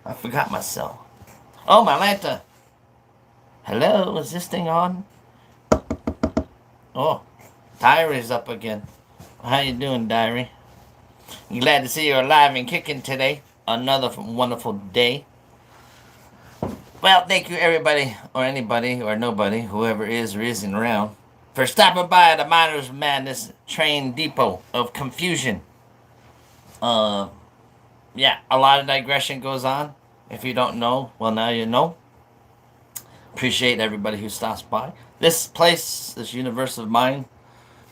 I forgot myself. Oh, my Lanta. Hello, is this thing on? Oh, Diary's up again. How you doing, Diary? Glad to see you alive and kicking today. Another wonderful day. Well, thank you everybody, or anybody, or nobody, whoever is or isn't around, for stopping by the Miners Madness Train Depot of Confusion. Uh, yeah, a lot of digression goes on. If you don't know, well, now you know. Appreciate everybody who stops by. This place, this universe of mine,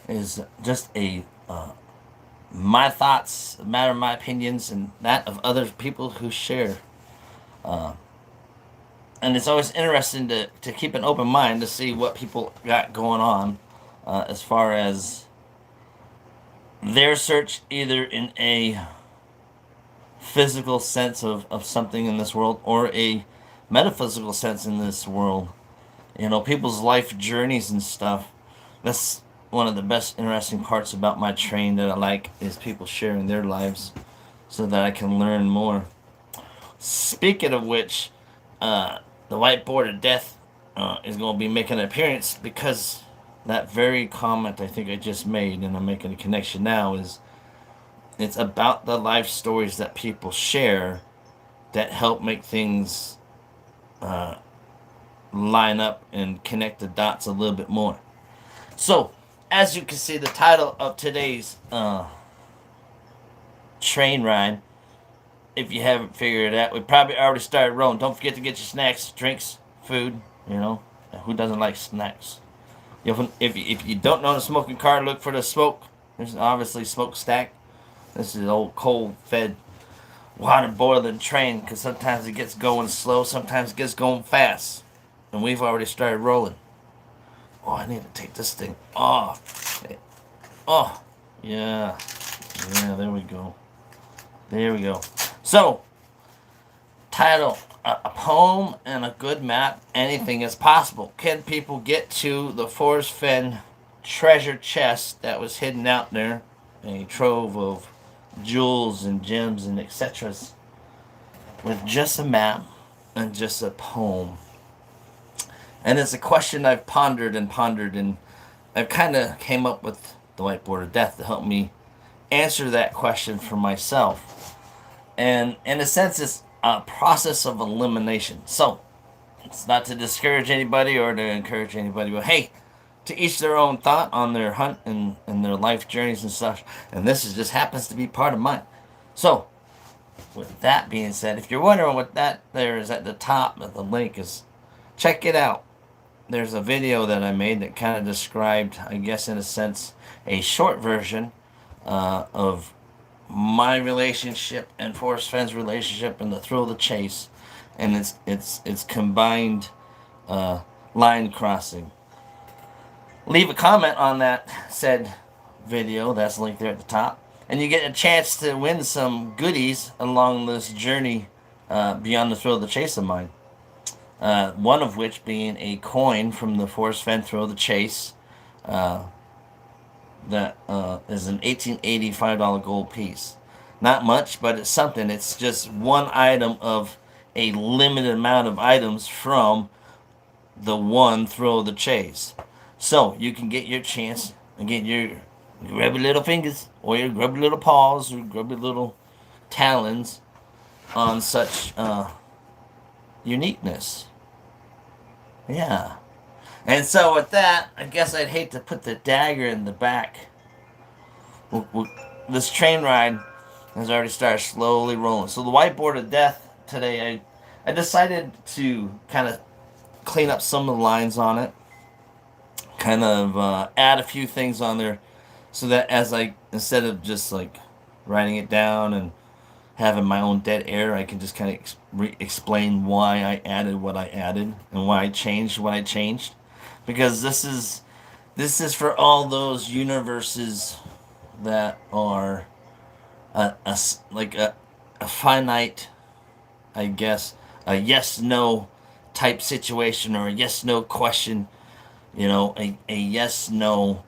is just a my thoughts, matter of my opinions, and that of other people who share. Uh, and it's always interesting to keep an open mind to see what people got going on as far as their search, either in a physical sense of something in this world or a metaphysical sense in this world. You know, people's life journeys and stuff. That's one of the best interesting parts about my train that I like is people sharing their lives so that I can learn more. Speaking of which, the whiteboard of death is going to be making an appearance because that very comment I think I just made, and I'm making a connection now, is it's about the life stories that people share that help make things uh, line up and connect the dots a little bit more. So, as you can see, the title of today's train ride, if you haven't figured it out, we probably already started rolling. Don't forget to get your snacks, drinks, food. You know, who doesn't like snacks? If you don't know the smoking car, look for the smoke. There's obviously smokestack. This is an old coal-fed, water-boiling train because sometimes it gets going slow, sometimes it gets going fast. And we've already started rolling. Oh, I need to take this thing off. Oh, yeah. Yeah, there we go. There we go. So, title, a poem and a good map, anything is possible. Can people get to the Forrest Fenn treasure chest that was hidden out there? A trove of jewels and gems and etc. with just a map and just a poem. And it's a question I've pondered and pondered, and I've kind of came up with the whiteboard of death to help me answer that question for myself. And in a sense, it's a process of elimination. So, it's not to discourage anybody or to encourage anybody, but hey, to each their own thought on their hunt and their life journeys and such. And this is just happens to be part of mine. So, with that being said, if you're wondering what that there is at the top of the link is, check it out. There's a video that I made that kind of described, I guess in a sense, a short version of my relationship and Forrest Fenn's relationship and the thrill of the chase, and it's combined line crossing. Leave a comment on that said video that's linked there at the top, and you get a chance to win some goodies along this journey beyond the thrill of the chase of mine. One of which being a coin from the Forrest Fenn Thrill of the Chase that is an 1885 gold piece. Not much, but it's something. It's just one item of a limited amount of items from the one Thrill of the Chase. So you can get your chance and get your grubby little fingers or your grubby little paws or grubby little talons on such uniqueness. Yeah. And so with that, I guess I'd hate to put the dagger in the back. This train ride has already started slowly rolling. So the whiteboard of death today, I decided to kind of clean up some of the lines on it. Kind of add a few things on there so that as I, instead of just like writing it down and having my own dead air, I can just kind of explain why I added what I added and why I changed what I changed, because this is for all those universes that are like a finite, I guess, a yes no type situation or a yes no question, you know, a yes no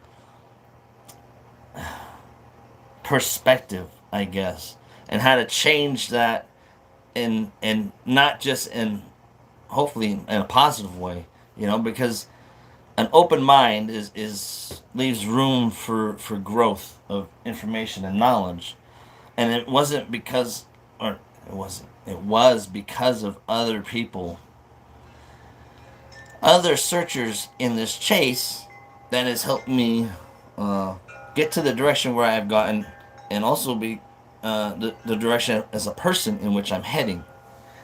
perspective, I guess, and how to change that and not just in, hopefully in a positive way, because an open mind is leaves room for growth of information and knowledge. And it wasn't because, or it was because of other people, other searchers in this chase, that has helped me uh, get to the direction where I've gotten, and also be the direction as a person in which I'm heading.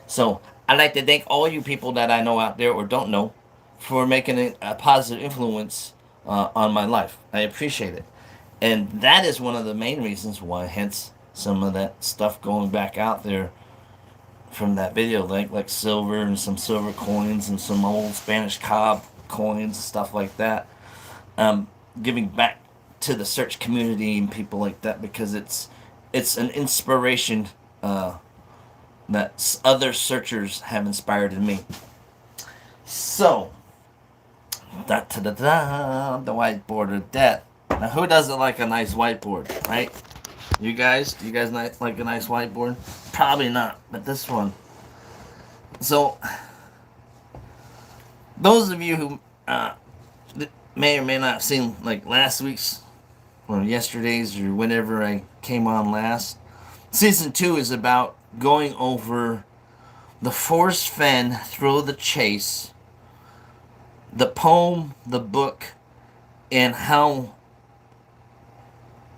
So I'd like to thank all you people that I know out there or don't know for making a positive influence on my life. I appreciate it. And that is one of the main reasons why, hence some of that stuff going back out there from that video, like silver and some silver coins and some old Spanish cob coins and stuff like that. Um, Giving back to the search community and people like that, because it's an inspiration that other searchers have inspired in me. So, da da da da, the whiteboard of death. Now, who doesn't like a nice whiteboard, right? You guys, do you guys like a nice whiteboard? Probably not, but this one. So, those of you who may or may not have seen like last week's or yesterday's or whenever I came on last, season 2 is about going over the Forrest Fenn Thrill the Chase, the poem, the book, and how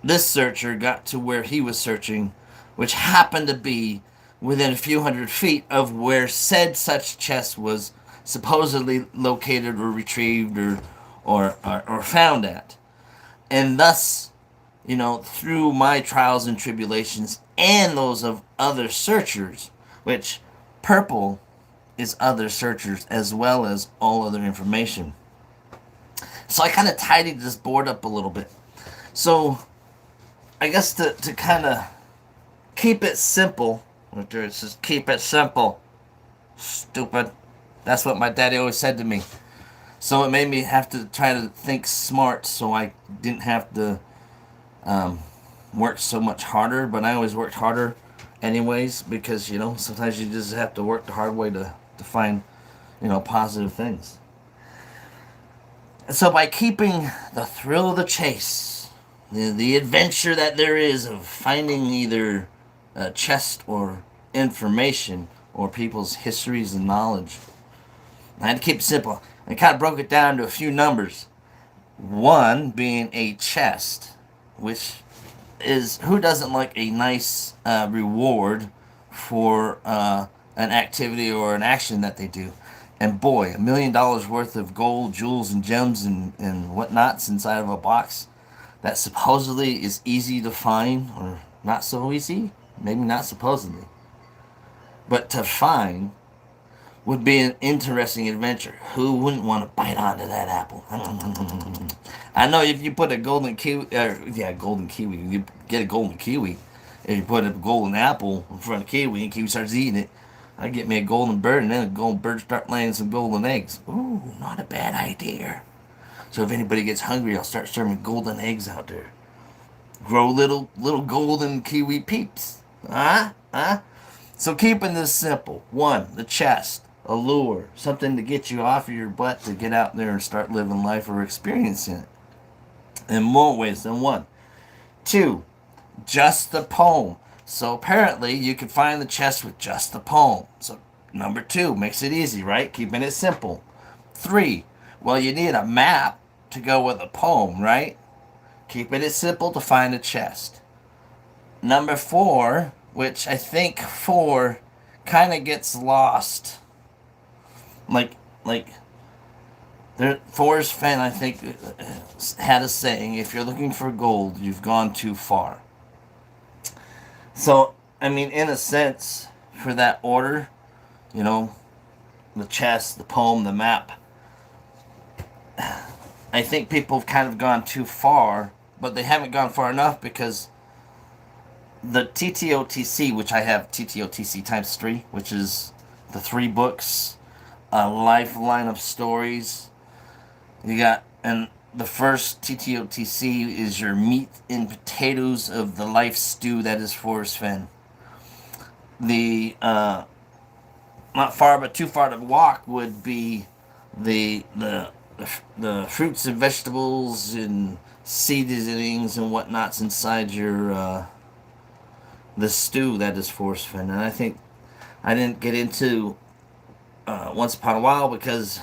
this searcher got to where he was searching, which happened to be within a few hundred feet of where said such chest was supposedly located or retrieved or found at. And thus, through my trials and tribulations and those of other searchers, which purple is other searchers as well as all other information. So I kind of tidied this board up a little bit. So I guess to kind of keep it simple, it says keep it simple, stupid. That's what my daddy always said to me. So it made me have to try to think smart so I didn't have to work so much harder. But I always worked harder anyways, because, sometimes you just have to work the hard way to find, positive things. So by keeping the thrill of the chase, the adventure that there is of finding either a chest or information or people's histories and knowledge, I had to keep it simple. I kind of broke it down to a few numbers. One being a chest, which is, who doesn't like a nice reward for an activity or an action that they do? And boy, $1 million worth of gold, jewels, and gems and whatnots inside of a box that supposedly is easy to find, or not so easy, maybe not supposedly, but to find, would be an interesting adventure. Who wouldn't want to bite onto that apple? I know if you put a golden kiwi, golden kiwi, you get a golden kiwi, if you put a golden apple in front of kiwi and kiwi starts eating it, I get me a golden bird, and then a golden bird start laying some golden eggs. Ooh, not a bad idea. So if anybody gets hungry, I'll start serving golden eggs out there. Grow little golden kiwi peeps. Huh? So keeping this simple. 1, the chest, a lure, something to get you off of your butt to get out there and start living life or experiencing it. In more ways than one. 2, just the poem. So apparently you can find the chest with just the poem. So number 2 makes it easy, right? Keeping it simple. 3, well, you need a map to go with a poem, right? Keeping it simple to find a chest. Number 4, which I think 4 kind of gets lost. Like Forrest Fenn, I think, had a saying, if you're looking for gold, you've gone too far. So, I mean, in a sense, for that order, the chest, the poem, the map, I think people have kind of gone too far, but they haven't gone far enough, because the TTOTC, which I have TTOTC times 3, which is the 3 books, a lifeline of stories. You got, and the first TTOTC is your meat and potatoes of the life stew that is Forrest Fenn. The not far but too far to walk would be the the the fruits and vegetables and seasonings and whatnots inside your the stew that is Forrest Fenn. And I think I didn't get into once upon a while because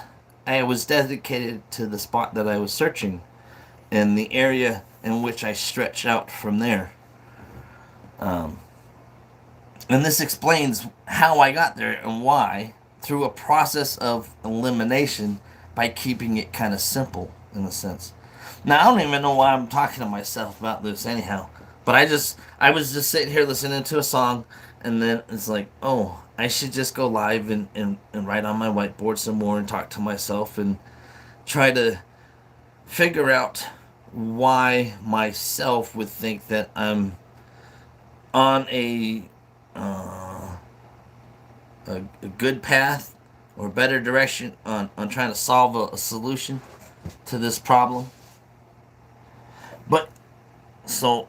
I was dedicated to the spot that I was searching and the area in which I stretched out from there. Um, and this explains how I got there and why through a process of elimination by keeping it kind of simple in a sense. Now I don't even know why I'm talking to myself about this anyhow, but I was just sitting here listening to a song, and then it's like, oh, I should just go live and write on my whiteboard some more and talk to myself and try to figure out why myself would think that I'm on uh, a good path or better direction on trying to solve a solution to this problem. But so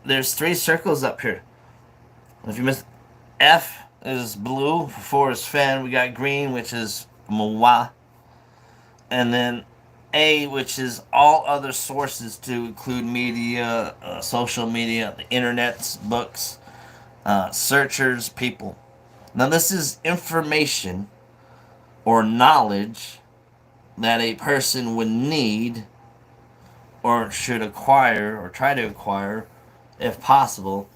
there's three circles up here. If you miss, F is blue for Forrest Fenn. We got green, which is Mwa, and then A, which is all other sources to include media, social media, the internets, books, searchers, people. Now this is information or knowledge that a person would need or should acquire or try to acquire if possible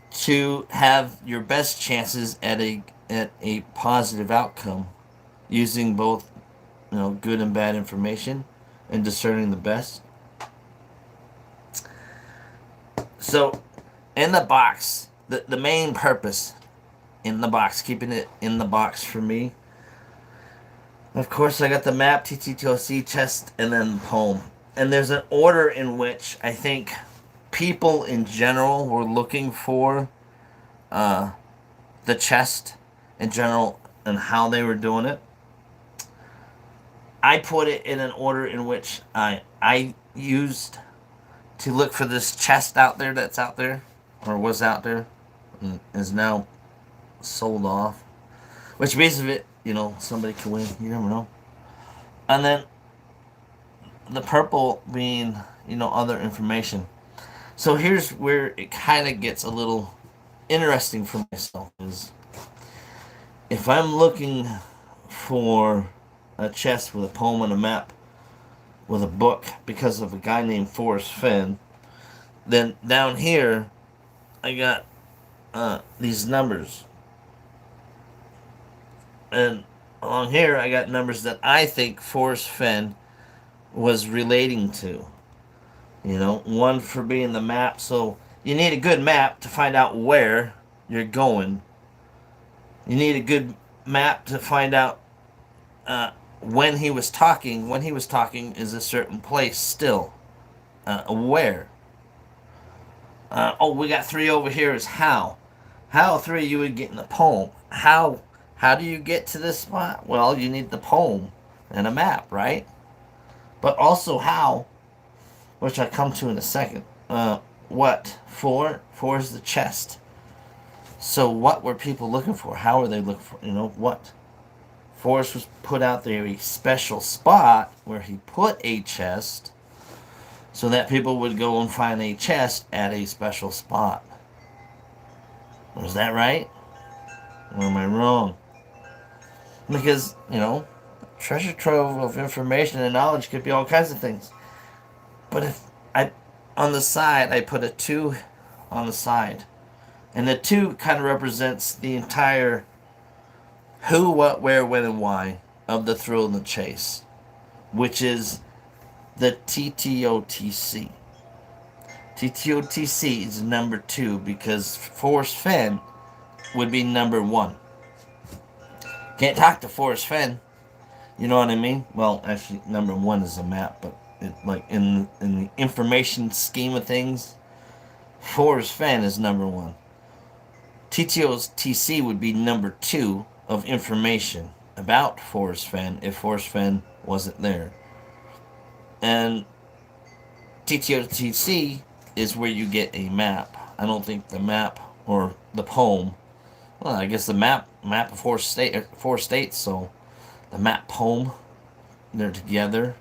to have your best chances at a positive outcome using both good and bad information and discerning the best. So in the box, the main purpose in the box, keeping it in the box for me, of course I got the map, TTOC, chest, and then the poem. And there's an order in which I think people in general were looking for uh, the chest in general and how they were doing it. I put it in an order in which I used to look for this chest out there that's out there, or was out there, and is now sold off. Which means of it, somebody could win. You never know. And then the purple being, other information. So here's where it kind of gets a little interesting for myself is if I'm looking for a chest with a poem and a map with a book because of a guy named Forrest Fenn, then down here I got these numbers. And along here I got numbers that I think Forrest Fenn was relating to. One for being the map. So you need a good map to find out where you're going. You need a good map to find out when he was talking. When he was talking is a certain place still. Where. We got three over here is how. How three you would get in the poem. How do you get to this spot? Well, you need the poem and a map, right? But also how, which I come to in a second. What? Four is the chest. So what were people looking for? How were they looking for? What? Forrest was put out there a special spot where he put a chest so that people would go and find a chest at a special spot. Was that right? Or am I wrong? Because, treasure trove of information and knowledge could be all kinds of things. But if on the side, I put a 2 on the side. And the 2 kind of represents the entire who, what, where, when, and why of the thrill and the chase, which is the TTOTC. TTOTC is number 2 because Forrest Fenn would be number 1. Can't talk to Forrest Fenn. You know what I mean? Well, actually, number 1 is a map, but in the information scheme of things, Forrest Fenn is number 1. TTOTC would be number 2 of information about Forrest Fenn if Forrest Fenn wasn't there. And TTOTC is where you get a map. I don't think the map or the poem Well, I guess the map of four states. So the map poem, they're together.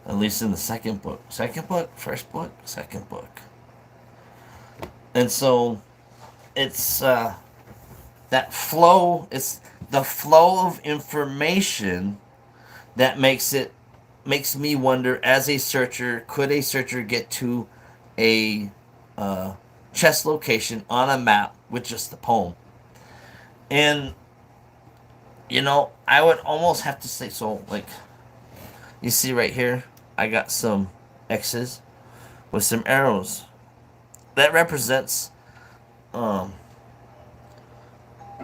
At least in the second book, first book, second book, and so it's that flow. It's the flow of information that makes me wonder as a searcher, could a searcher get to a chess location on a map with just the poem? And I would almost have to say, so like you see right here, I got some X's with some arrows. That represents um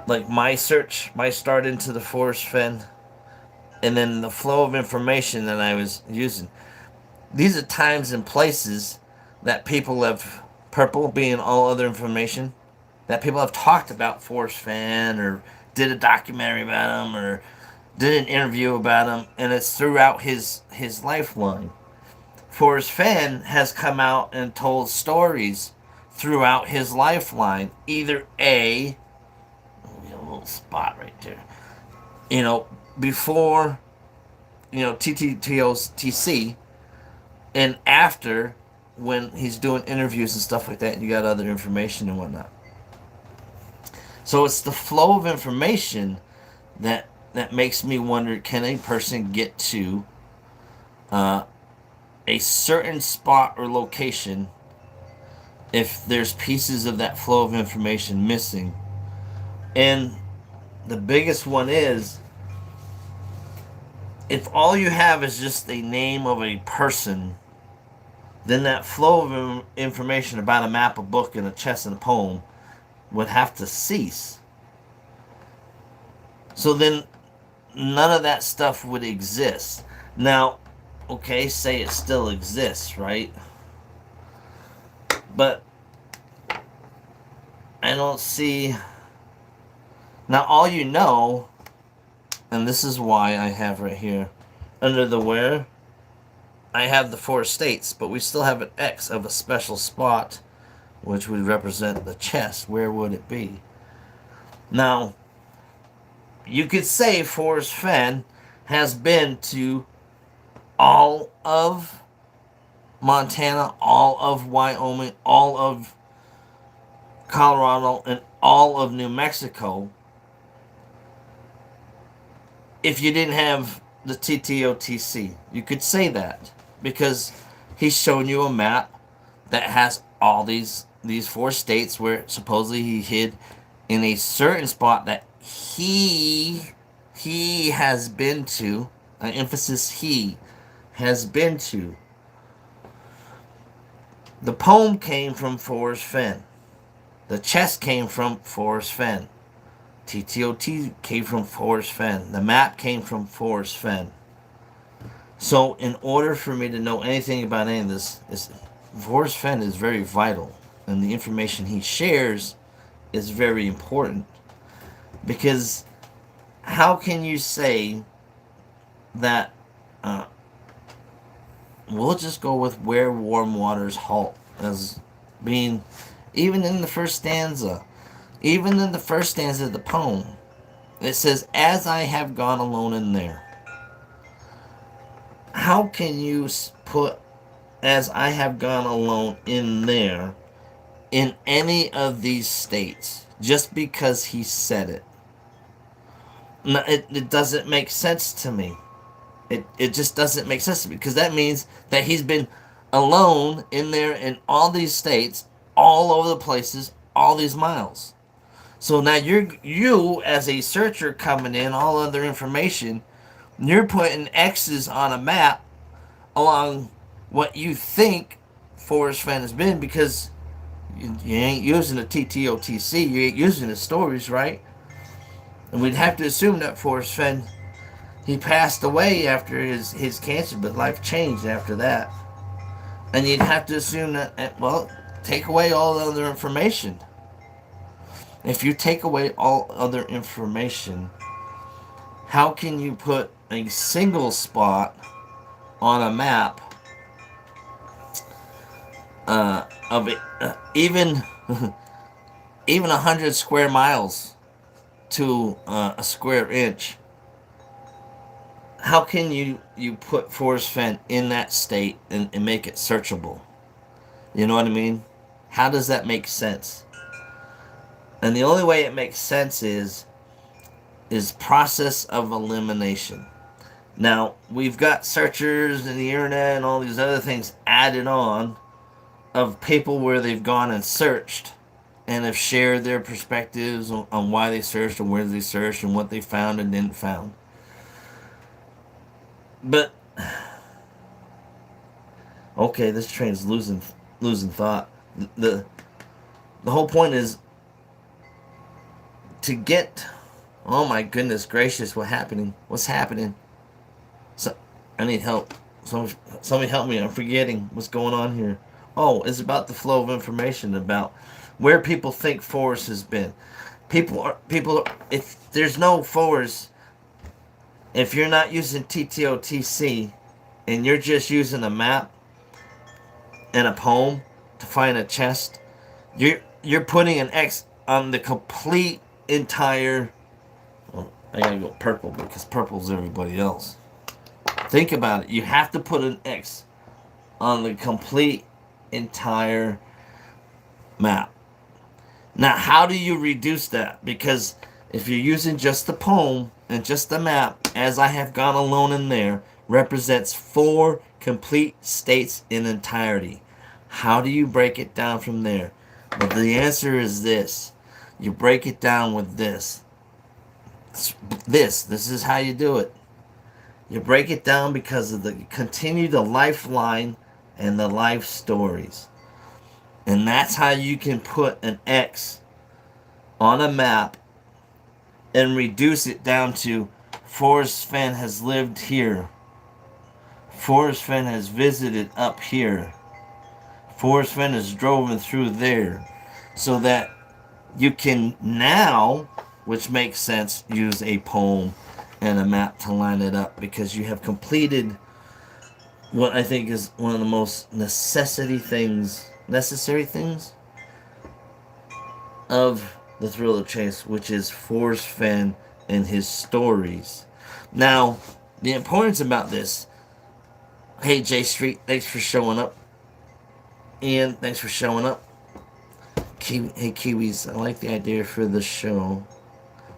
like my search, my start into the Forrest Fenn, and then the flow of information that I was using. These are times and places that people have, purple being all other information, that people have talked about Forrest Fenn or did a documentary about him or did an interview about him, and it's throughout his lifeline. Forrest Fenn has come out and told stories throughout his lifeline. Either A, a little spot right there, before, TTTC, and after, when he's doing interviews and stuff like that, and you got other information and whatnot. So it's the flow of information that makes me wonder: can a person get to a certain spot or location if there's pieces of that flow of information missing? And the biggest one is, if all you have is just the name of a person, then that flow of information about a map, a book, and a chess and a poem would have to cease. So then none of that stuff would exist. Now, okay, say it still exists, right? But I don't see. Now, all you know, and this is why I have right here, under the where, I have the four states, but we still have an X of a special spot, which would represent the chess. Where would it be? Now, you could say Forrest Fenn has been to all of Montana, all of Wyoming, all of Colorado, and all of New Mexico if you didn't have the TTOTC. You could say that because he's shown you a map that has all these four states where supposedly he hid in a certain spot that he has been to. An emphasis, he has been to. The poem came from Forrest Fenn. The chess came from Forrest Fenn. TTOT came from Forrest Fenn. The map came from Forrest Fenn. So in order for me to know anything about any of this, Forrest Fenn is very vital. And the information he shares is very important. Because how can you say that we'll just go with where warm waters halt as being, even in the first stanza of the poem, it says, as I have gone alone in there. How can you put as I have gone alone in there in any of these states just because he said it? No, it doesn't make sense to me. It just doesn't make sense to me, because that means that he's been alone in there in all these states, all over the places, all these miles. So now you as a searcher coming in, all other information, you're putting X's on a map along what you think Forrest Fenn has been, because you ain't using the TTOTC, you ain't using the stories, right? And we'd have to assume that Forrest Fenn, he passed away after his cancer, but life changed after that. And you'd have to assume that, well, take away all the other information. If you take away all other information, how can you put a single spot on a map of it, even even 100 square miles to a square inch. How can you put Forrest Fenn in that state and make it searchable? You know what I mean? How does that make sense? And the only way it makes sense is process of elimination. Now, we've got searchers and the internet and all these other things added on of people where they've gone and searched and have shared their perspectives on why they searched and where they searched and what they found and didn't found. But okay, this train's losing thought. The the whole point is to get. Oh my goodness gracious! What's happening? So I need help. Somebody help me! I'm forgetting what's going on here. Oh, it's about the flow of information about where people think Forrest has been. People. If there's no Forrest, if you're not using TTOTC, and you're just using a map and a poem to find a chest, you're putting an X on the complete entire. Well, I gotta go purple because purple's everybody else. Think about it. You have to put an X on the complete entire map. Now, how do you reduce that? Because if you're using just the poem and just the map, as I have gone alone in there, represents 4 complete states in entirety. How do you break it down from there? But the answer is this. You break it down with this. This is how you do it. You break it down because of the lifeline and the life stories. And that's how you can put an X on a map and reduce it down to Forrest Fenn has lived here. Forrest Fenn has visited up here. Forrest Fenn has driven through there. So that you can now, which makes sense, use a poem and a map to line it up because you have completed what I think is one of the most necessary things of the Thrill of Chase, which is Forrest Fenn and his stories. Now, the importance about this. Hey, J Street, thanks for showing up. Ian, thanks for showing up. Hey, Kiwis, I like the idea for the show.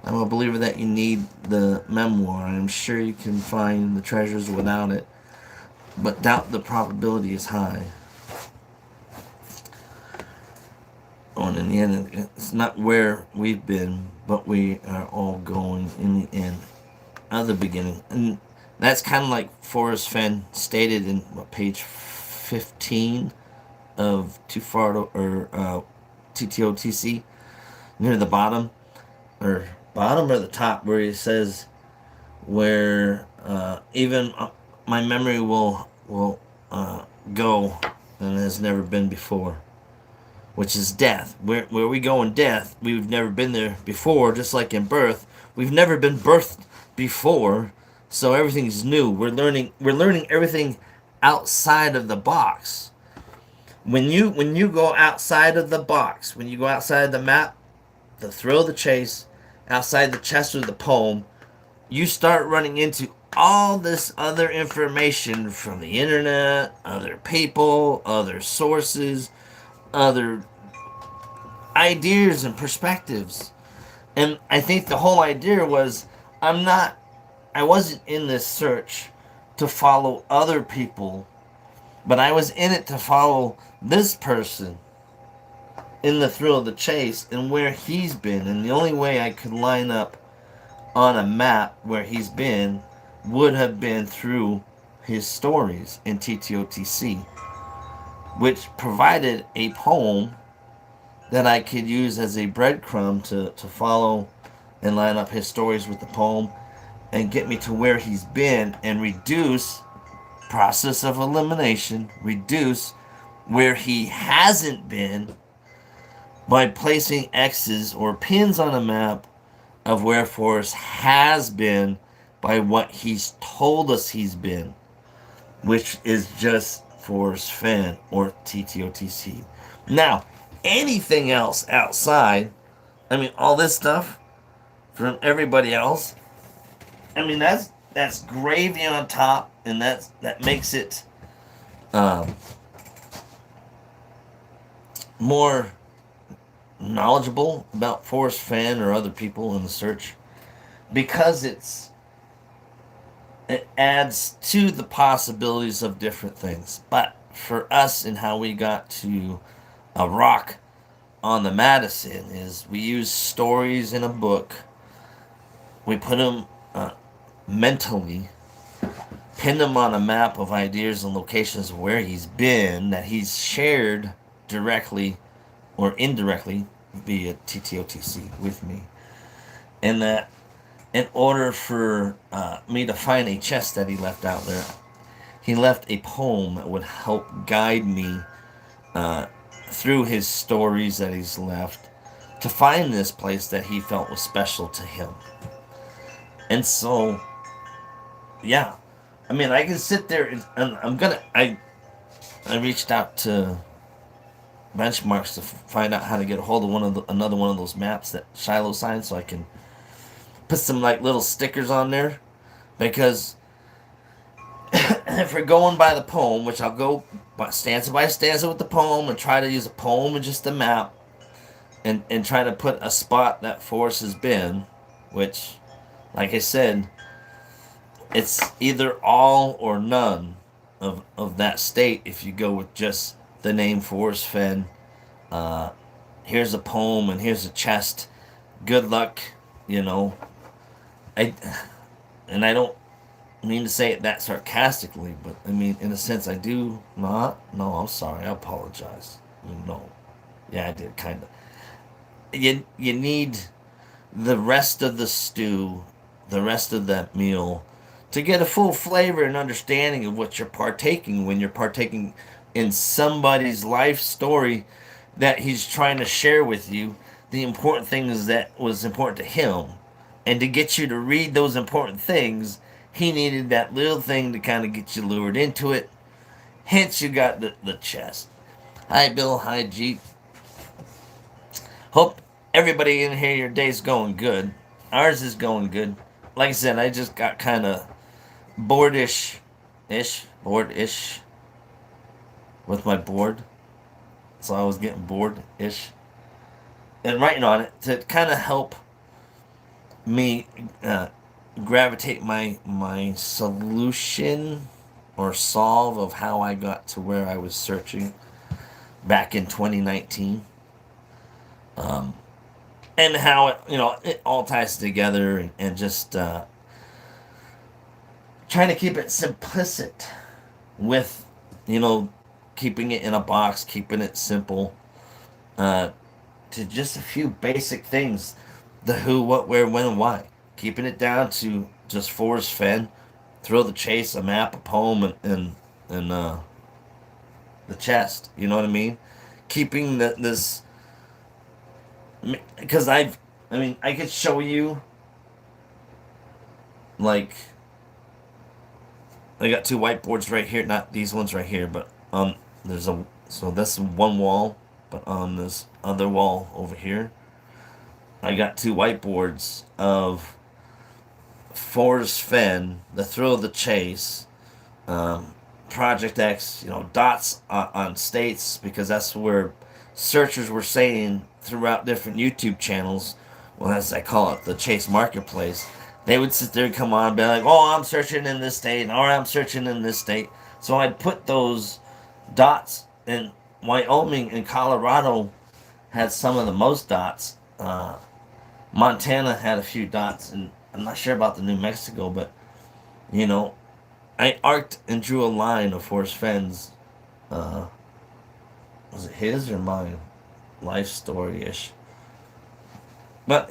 I'm a believer that you need the memoir. I'm sure you can find the treasures without it, but doubt the probability is high. Oh, and in the end, it's not where we've been, but we are all going in the end of the beginning. And that's kind of like Forrest Fenn stated in page 15 of Too Far to, or TTOTC, near the bottom or the top, where he says where even my memory will go and has never been before, which is death. Where we go in death, we've never been there before. Just like in birth, we've never been birthed before, so everything's new. We're learning everything outside of the box. When you go outside of the box, when you go outside the map, the thrill of the chase, outside the chest of the poem, you start running into all this other information from the internet, other people, other sources, other ideas and perspectives. And I think the whole idea was I wasn't in this search to follow other people, but I was in it to follow this person in the thrill of the chase and where he's been. And the only way I could line up on a map where he's been would have been through his stories in TTOTC, which provided a poem that I could use as a breadcrumb to follow and line up his stories with the poem and get me to where he's been and reduce process of elimination, reduce where he hasn't been by placing X's or pins on a map of where Forrest has been by what he's told us he's been, which is just Forrest Fenn or TTOTC. Now, anything else outside I mean, all this stuff from everybody else. I mean, that's gravy on top, and that makes it um, more knowledgeable about Forrest Fenn or other people in the search because it adds to the possibilities of different things. But for us and how we got to a rock on the Madison is we use stories in a book. We put them mentally, pin them on a map of ideas and locations where he's been that he's shared directly or indirectly via TTOTC with me. And that in order for me to find a chest that he left out there, he left a poem that would help guide me uh, through his stories that he's left to find this place that he felt was special to him. And so, yeah, I mean, I can sit there and I reached out to benchmarks to find out how to get a hold of another one of those maps that Shiloh signed, so I can put some like little stickers on there because if we're going by the poem, which I'll go stanza by stanza with the poem and try to use a poem and just a map and try to put a spot that Forrest has been, which, like I said, it's either all or none of that state if you go with just the name Forrest Fenn. Here's a poem and here's a chest. Good luck, you know. I and I don't mean to say it that sarcastically, but I mean in a sense I do not. No, I'm sorry. I apologize. No, yeah, I did kind of. You need the rest of the stew, the rest of that meal, to get a full flavor and understanding of what you're partaking when you're partaking in somebody's life story that he's trying to share with you. The important things that was important to him, and to get you to read those important things, he needed that little thing to kind of get you lured into it. Hence, you got the chest. Hi, Bill. Hi, Jeep. Hope everybody in here, your day's going good. Ours is going good. Like I said, I just got kind of bored-ish with my board. So I was getting bored-ish. And writing on it to kind of help me gravitate my solution or solve of how I got to where I was searching back in 2019. And how it all ties together and just trying to keep it simplistic with keeping it in a box, keeping it simple to just a few basic things: the who, what, where, when, and why. Keeping it down to just Forrest Fenn, throw the chase, a map, a poem, and the chest. You know what I mean? Keeping this, because I could show you, like, I got two whiteboards right here, not these ones right here, but so that's one wall, but on this other wall over here, I got two whiteboards of Forrest Fenn, the thrill of the chase, Project X, dots on states, because that's where searchers were saying throughout different YouTube channels, well, as I call it, the Chase Marketplace, they would sit there and come on and be like, oh, I'm searching in this state, or I'm searching in this state. So I'd put those dots, and Wyoming and Colorado had some of the most dots. Montana had a few dots, and I'm not sure about the New Mexico, but, I arced and drew a line of Forrest Fenn's, was it his or mine? Life story-ish. But,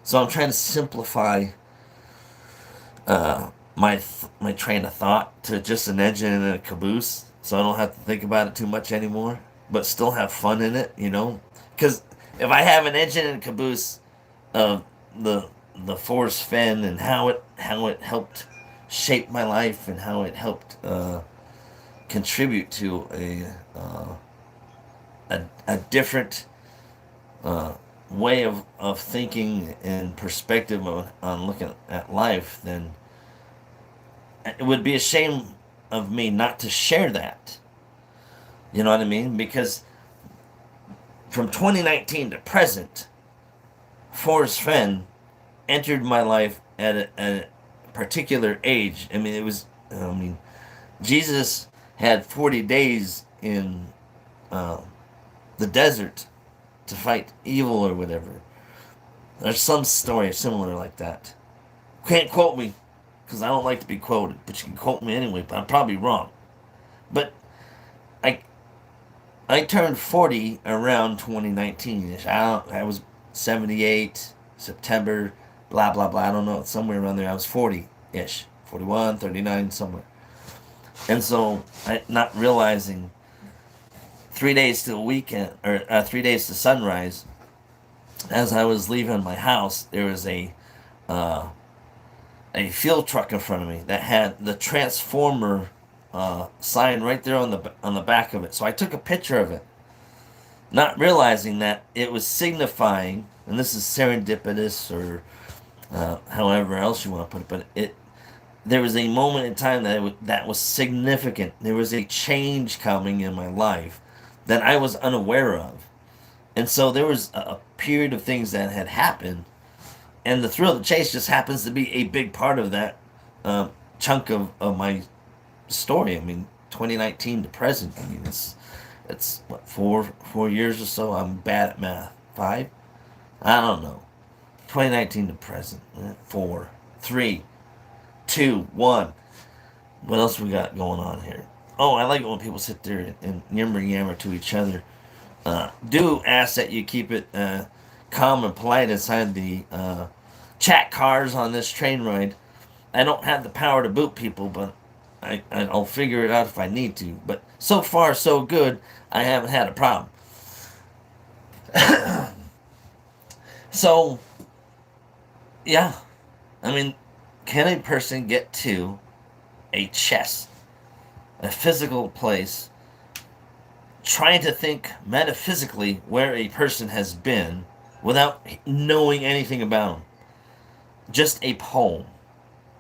so I'm trying to simplify my train of thought to just an engine and a caboose, so I don't have to think about it too much anymore, but still have fun in it, Because if I have an engine and a caboose of the Forrest Fenn and how it helped shape my life and how it helped contribute to a different way of thinking and perspective on looking at life, then it would be a shame of me not to share that. You know what I mean? Because from 2019 to present, Forrest Fenn entered my life at a particular age. I mean, Jesus had 40 days in uh, the desert to fight evil or whatever. There's some story similar like that. Can't quote me because I don't like to be quoted, but you can quote me anyway. But I'm probably wrong. But I I turned 40 around 2019 ish. I was 78 September, blah blah blah. I don't know, somewhere around there. I was 40 ish, 41, 39, somewhere. And so, not realizing 3 days to the weekend, or 3 days to sunrise, as I was leaving my house, there was uh, a fuel truck in front of me that had the transformer sign right there on the back of it. So I took a picture of it, not realizing that it was signifying, and this is serendipitous or however else you want to put it, but there was a moment in time that was significant. There was a change coming in my life that I was unaware of. And so there was a period of things that had happened, and the thrill of the chase just happens to be a big part of that chunk of my story. I mean, 2019 to present. I mean, it's what, 4 years or so. I'm bad at math. 5? I don't know. 2019 to present. 4, 3, 2, 1. What else we got going on here? Oh, I like it when people sit there and yammer to each other. Do ask that you keep it calm and polite inside the chat cars on this train ride. I don't have the power to boot people, but I'll figure it out if I need to. But so far, so good. I haven't had a problem. So, yeah. I mean, can a person get to a chest, a physical place, trying to think metaphysically where a person has been without knowing anything about them? Just a poem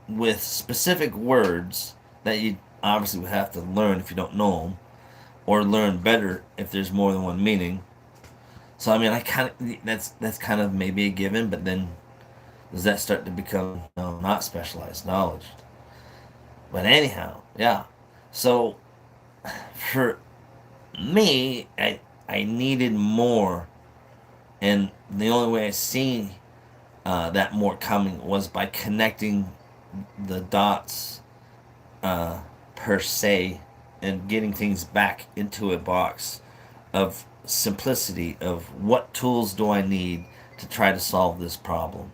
with specific words that you obviously would have to learn if you don't know them, or learn better if there's more than one meaning. So I mean, I kind of that's kind of maybe a given, but then does that start to become, not specialized knowledge? But anyhow, yeah. So for me, I needed more, and the only way I see that more coming was by connecting the dots per se, and getting things back into a box of simplicity of what tools do I need to try to solve this problem,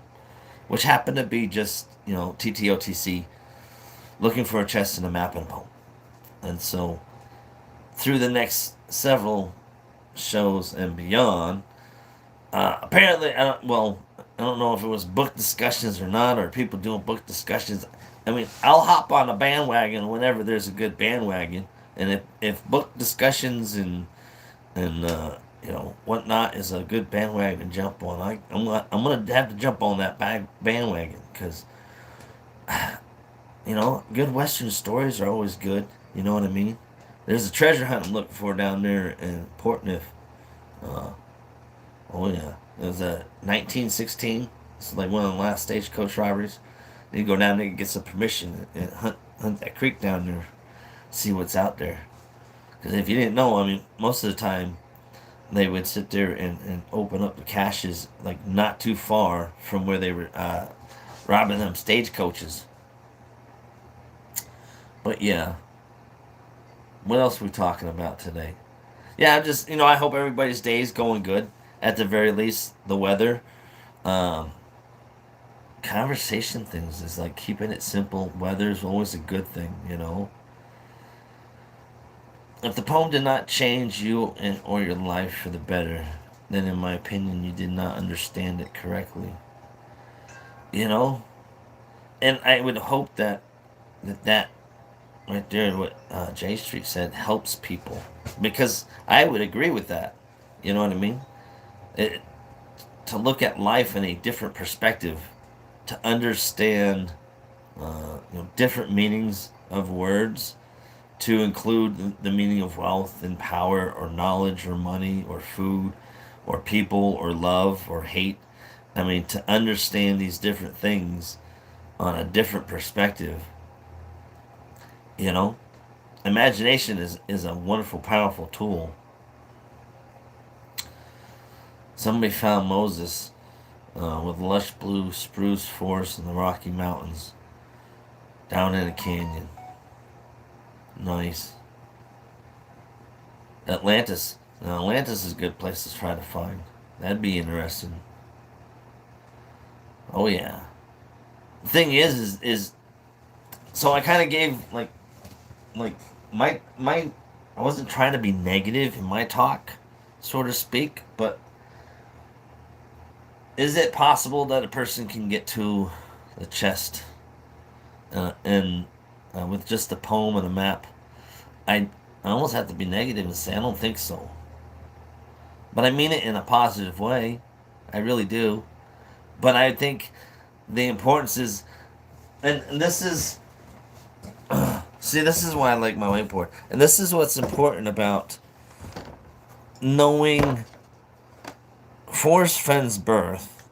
which happened to be just, TTOTC, looking for a chest and a map and poem. And so through the next several shows and beyond, apparently, I don't know if it was book discussions or not, or people doing book discussions. I mean, I'll hop on a bandwagon whenever there's a good bandwagon, and if book discussions and whatnot is a good bandwagon to jump on, I'm gonna have to jump on that bandwagon, because good Western stories are always good. You know what I mean? There's a treasure hunt I'm looking for down there in Portneuf. Uh, oh yeah, it was a 1916. It's like one of the last stagecoach robberies. You go down there and get some permission and hunt that creek down there, see what's out there. Because if you didn't know, I mean, most of the time they would sit there and open up the caches like not too far from where they were robbing them stagecoaches. But yeah, what else are we talking about today? Yeah, I'm just, I hope everybody's day is going good. At the very least, the weather. Um, Conversation things is like keeping it simple. Weather is always a good thing. If the poem did not change you or your life for the better, then in my opinion, you did not understand it correctly. You know? And I would hope that right there, what J Street said, helps people. Because I would agree with that. You know what I mean? It, to look at life in a different perspective, to understand different meanings of words, to include the meaning of wealth and power or knowledge or money or food or people or love or hate. I mean, to understand these different things on a different perspective, you know, imagination is a wonderful, powerful tool. Somebody found Moses with lush blue spruce forests in the Rocky Mountains down in a canyon. Nice. Atlantis. Now, Atlantis is a good place to try to find. That'd be interesting. Oh yeah. The thing is so I kind of gave like my I wasn't trying to be negative in my talk, so to speak, but is it possible that a person can get to the chest and with just a poem and a map? I almost have to be negative and say I don't think so, but I mean it in a positive way. I really do. But I think the importance is, and this is, see, this is why I like my whiteboard, and this is what's important about knowing Forrest Fenn's birth.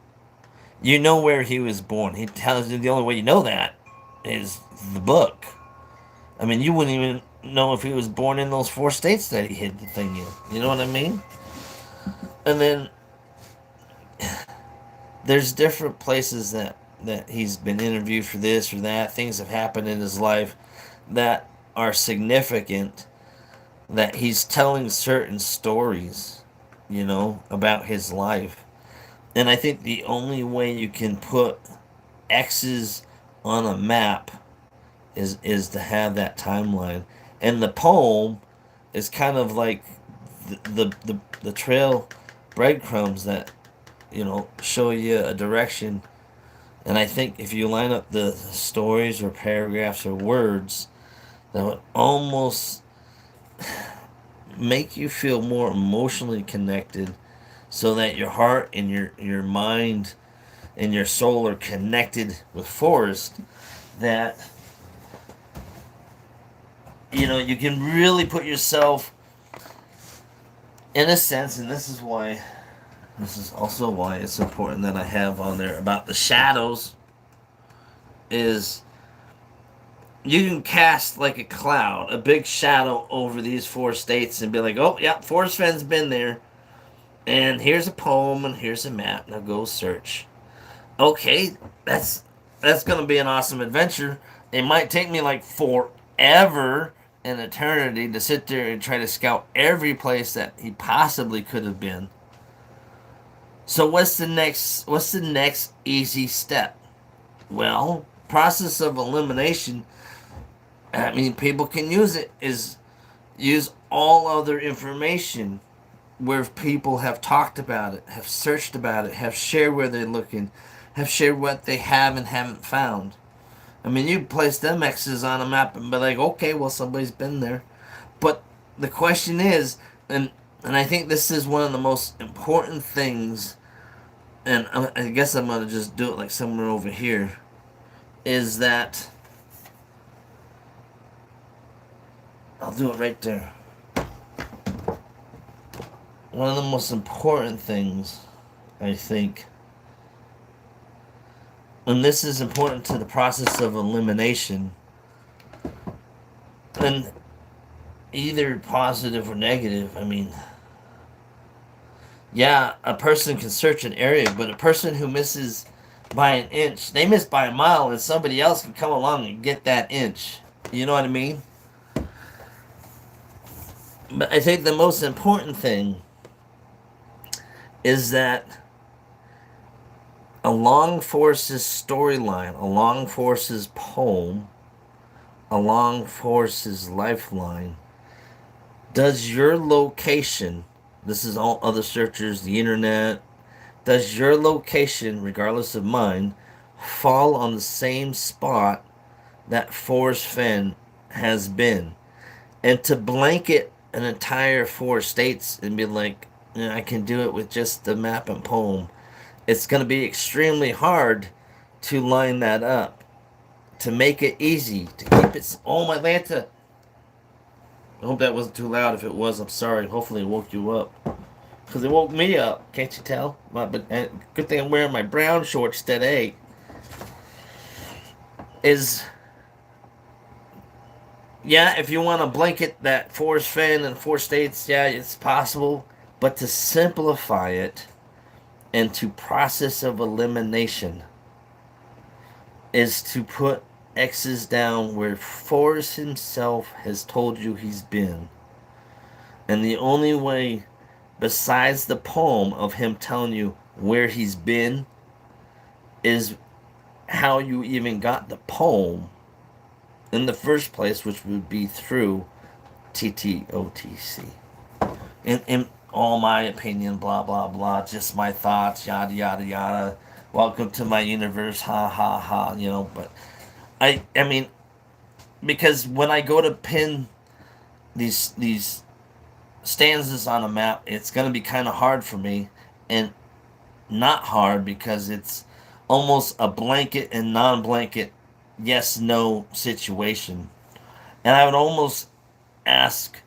You know where he was born. He tells you the only way you know that is the book. I mean, you wouldn't even know if he was born in those 4 states that he hid the thing in. You know what I mean? And then there's different places that he's been interviewed for this or that. Things have happened in his life that are significant, that he's telling certain stories, about his life. And I think the only way you can put X's on a map is to have that timeline. And the poem is kind of like the trail breadcrumbs that show you a direction. And I think if you line up the stories or paragraphs or words, that would almost make you feel more emotionally connected, so that your heart and your mind and your soul are connected with Forrest, that you can really put yourself in a sense. And this is also why it's important that I have on there about the shadows, is you can cast like a cloud, a big shadow over these 4 states and be like, oh, yeah, Forrest Fenn's been there. And here's a poem and here's a map. Now go search. Okay, that's going to be an awesome adventure. It might take me like forever, an eternity, to sit there and try to scout every place that he possibly could have been. So what's the next easy step? Well, process of elimination, I mean, people can use it, is use all other information where people have talked about it, have searched about it, have shared where they're looking, have shared what they have and haven't found. I mean, you place them X's on a map and be like, okay, well, somebody's been there. But the question is, and I think this is one of the most important things, and I guess I'm going to just do it like somewhere over here, is that I'll do it right there. One of the most important things, I think, and this is important to the process of elimination, and either positive or negative. I mean, yeah, a person can search an area, but a person who misses by an inch, they miss by a mile, and somebody else can come along and get that inch. You know what I mean? But I think the most important thing is that along Forrest's storyline, along Forrest's poem, along Forrest's lifeline, does your location, this is all other searchers, the internet, does your location, regardless of mine, fall on the same spot that Forrest Fenn has been? And to blanket an entire 4 states and be like, I can do it with just the map and poem, It's going to be extremely hard to line that up, to make it easy, to keep it. Oh, my Lanta. I hope that wasn't too loud. If it was, I'm sorry. Hopefully it woke you up. Because it woke me up. Can't you tell? But good thing I'm wearing my brown shorts today. Is, yeah, if you want to blanket that Forrest Fenn and 4 states, yeah, it's possible. But to simplify it into process of elimination is to put X's down where Forrest himself has told you he's been. And the only way, besides the poem of him telling you where he's been, is how you even got the poem in the first place, which would be through TTOTC. In all my opinion, blah, blah, blah, just my thoughts, yada, yada, yada. Welcome to my universe, ha, ha, ha, but I mean, because when I go to pin these stanzas on a map, it's going to be kind of hard for me, and not hard because it's almost a blanket and non-blanket yes no situation. And I would almost ask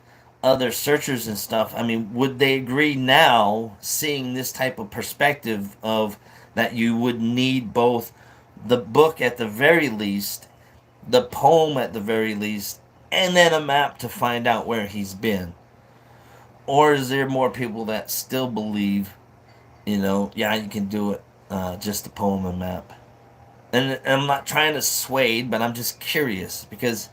other searchers and stuff, I mean, would they agree now, seeing this type of perspective of that you would need both the book at the very least, the poem at the very least, and then a map to find out where he's been? Or is there more people that still believe, yeah, you can do it, just the poem and map? And I'm not trying to sway, but I'm just curious because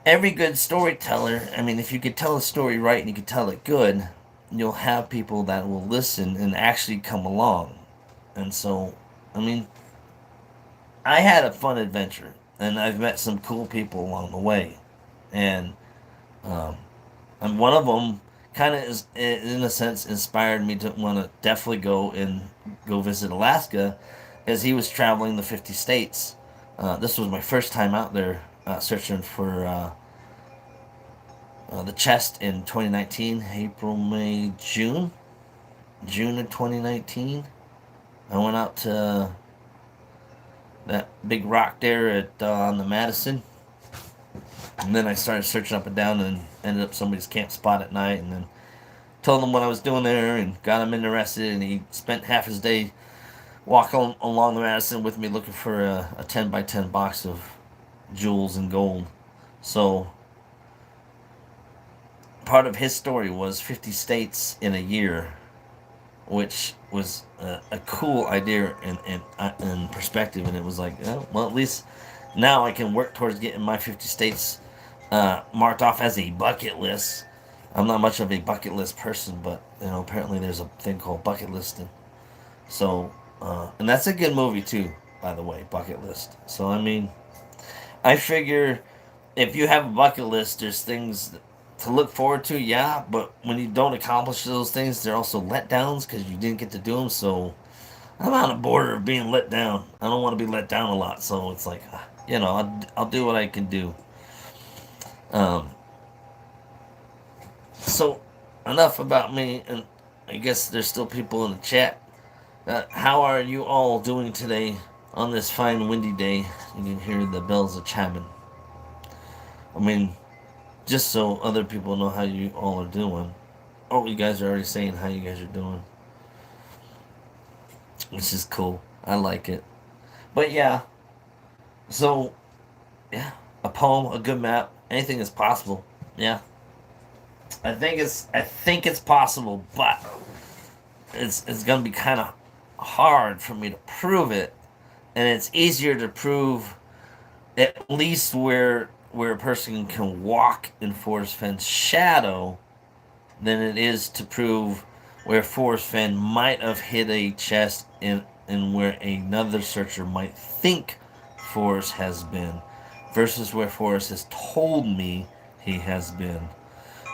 every good storyteller, I mean, if you could tell a story right and you could tell it good, you'll have people that will listen and actually come along. And so, I mean, I had a fun adventure, and I've met some cool people along the way. And, um, and one of them kind of is, in a sense, inspired me to want to definitely go visit Alaska, as he was traveling the 50 states. This was my first time out there searching for the chest in 2019, April, May, June of 2019. I went out to that big rock there at on the Madison, and then I started searching up and down and ended up somebody's camp spot at night, and then told him what I was doing there and got him interested, and he spent half his day walking along the Madison with me looking for a 10 by 10 box of jewels and gold. So part of his story was 50 states in a year, which was a cool idea and perspective. And it was like, oh, well, at least now I can work towards getting my 50 states marked off as a bucket list. I'm not much of a bucket list person, but apparently there's a thing called bucket listing. So, and that's a good movie too, by the way, Bucket List. So I mean, I figure if you have a bucket list, there's things to look forward to, yeah, but when you don't accomplish those things, they're also letdowns because you didn't get to do them. So I'm on the border of being let down. I don't want to be let down a lot, so it's like, I'll do what I can do. Um, so enough about me, and I guess there's still people in the chat. How are you all doing today on this fine windy day? You can hear the bells are chiming. I mean, just so other people know how you all are doing. Oh, you guys are already saying how you guys are doing, which is cool. I like it. But yeah, so yeah, a poem, a good map, anything is possible. Yeah, I think it's possible, but it's gonna be kind of hard for me to prove it, and it's easier to prove at least where a person can walk in Forrest Fenn's shadow than it is to prove where Forrest Fenn might have hit a chest in where another searcher might think Forrest has been versus where Forrest has told me he has been.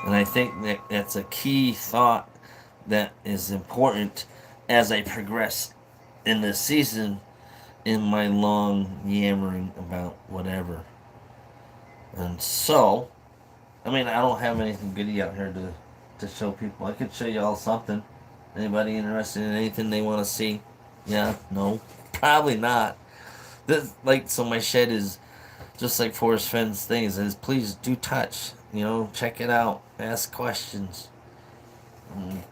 And I think that that's a key thought that is important as I progress in this season in my long yammering about whatever. And so, I mean, I don't have anything goody out here to show people. I could show y'all something. Anybody interested in anything they want to see? Yeah, no, probably not. This like so my shed is just like Forrest Fenn's things is please do touch. Check it out, ask questions. Mm.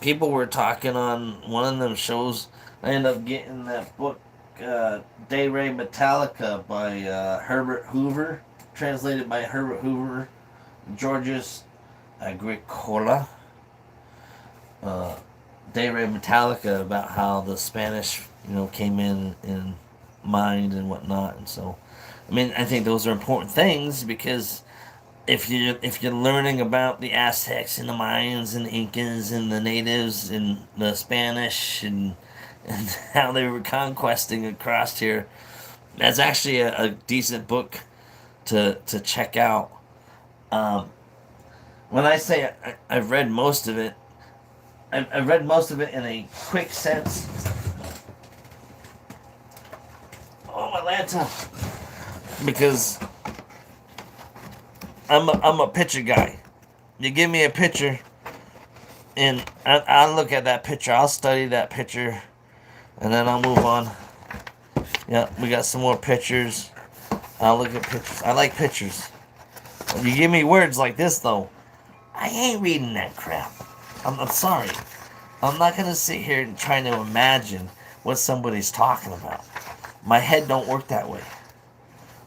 People were talking on one of them shows. I ended up getting that book, Day Ray Metallica by Herbert Hoover, translated by Herbert Hoover, Georges Agricola. Day Ray Metallica about how the Spanish, came in and mined and whatnot, and so, I mean, I think those are important things because if you're learning about the Aztecs and the Mayans and the Incas and the natives and the Spanish and how they were conquesting across here, that's actually a decent book to check out. Um, when I say I've read most of it, I've read most of it in a quick sense. Oh, my laptop! Because I'm a picture guy. You give me a picture, and I'll look at that picture. I'll study that picture, and then I'll move on. Yeah, we got some more pictures. I'll look at pictures. I like pictures. You give me words like this, though, I ain't reading that crap. I'm sorry. I'm not going to sit here and try to imagine what somebody's talking about. My head don't work that way.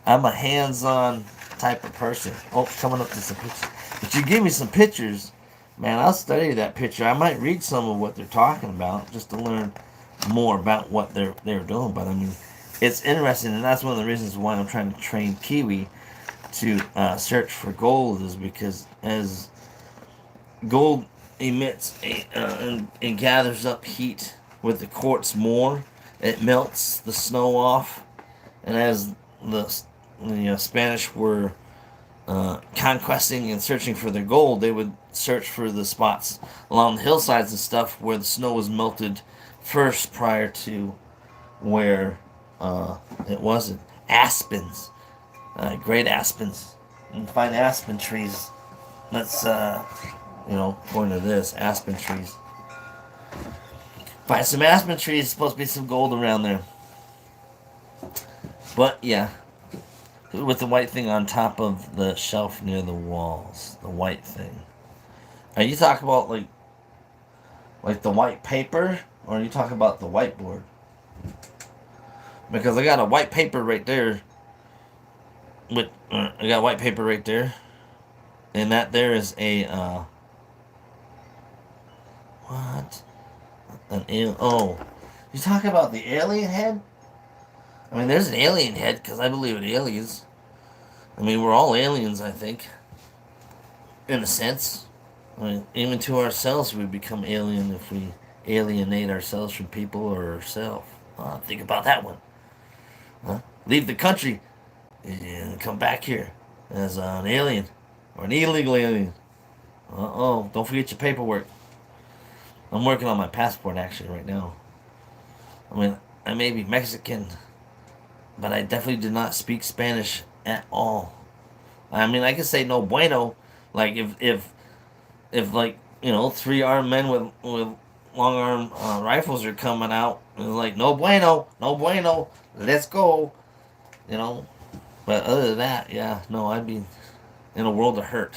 I'm a hands-on type of person. Oh, coming up to some pictures. If you give me some pictures, man, I'll study that picture. I might read some of what they're talking about just to learn more about what they're doing. But I mean, it's interesting, and that's one of the reasons why I'm trying to train Kiwi to search for gold, is because as gold emits and gathers up heat with the quartz more, it melts the snow off, and as the Spanish were conquesting and searching for their gold, they would search for the spots along the hillsides and stuff where the snow was melted first prior to where it wasn't. Aspens, great aspens. You can find aspen trees. Let's, according to this, aspen trees. Find some aspen trees. There's supposed to be some gold around there. But yeah, with the white thing on top of the shelf near the walls, the white thing. Are you talking about like the white paper, or are you talking about the whiteboard? Because I got a white paper right there. I got white paper right there, and that there is a what? You talking about the alien head? I mean, there's an alien head because I believe in aliens. I mean, we're all aliens, I think, in a sense. I mean, even to ourselves, we become alien if we alienate ourselves from people or ourselves. Think about that one. Huh? Leave the country and come back here as an alien or an illegal alien. Don't forget your paperwork. I'm working on my passport actually right now. I mean, I may be Mexican, but I definitely do not speak Spanish at all. I mean, I can say no bueno, like if like three armed men with long arm rifles are coming out, and it's like no bueno, no bueno, let's go, you know. But other than that, yeah, no, I'd be in a world of hurt.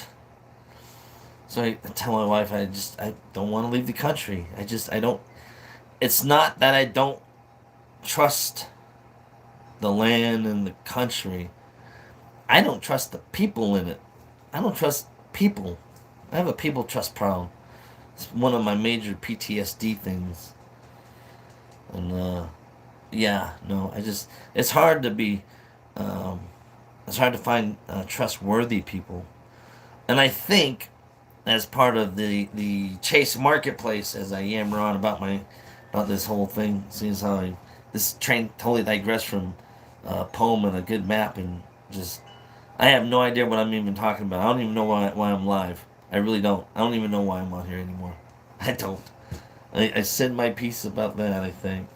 So I tell my wife I don't want to leave the country. I don't. It's not that I don't trust the land and the country. I don't trust the people in it. I don't trust people. I have a people trust problem. It's one of my major PTSD things. And yeah, no, it's hard to be, it's hard to find trustworthy people. And I think as part of the Chase marketplace, as I yammer on about this whole thing, seeing how this train totally digressed from a poem and a good map, and just I have no idea what I'm even talking about. I don't even know why I'm live. I really don't. I don't even know why I'm on here anymore. I don't. I said my piece about that, I think.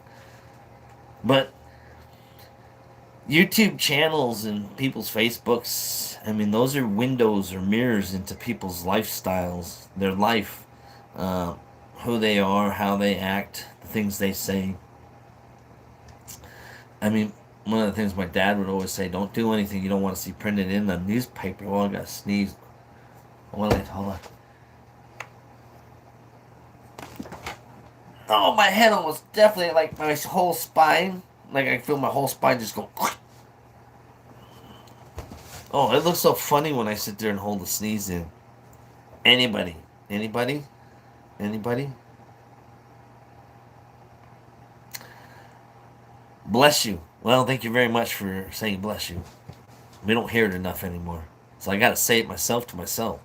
But YouTube channels and people's Facebooks, I mean, those are windows or mirrors into people's lifestyles, their life. who they are, how they act, the things they say. I mean, one of the things my dad would always say: don't do anything you don't want to see printed in the newspaper. Oh, I got to sneeze. Hold on. Oh, my head almost definitely, like my whole spine. Like I feel my whole spine just go. Oh, it looks so funny when I sit there and hold the sneeze in. Anybody? Anybody? Anybody? Bless you. Well, thank you very much for saying bless you. We don't hear it enough anymore. So I gotta say it myself to myself.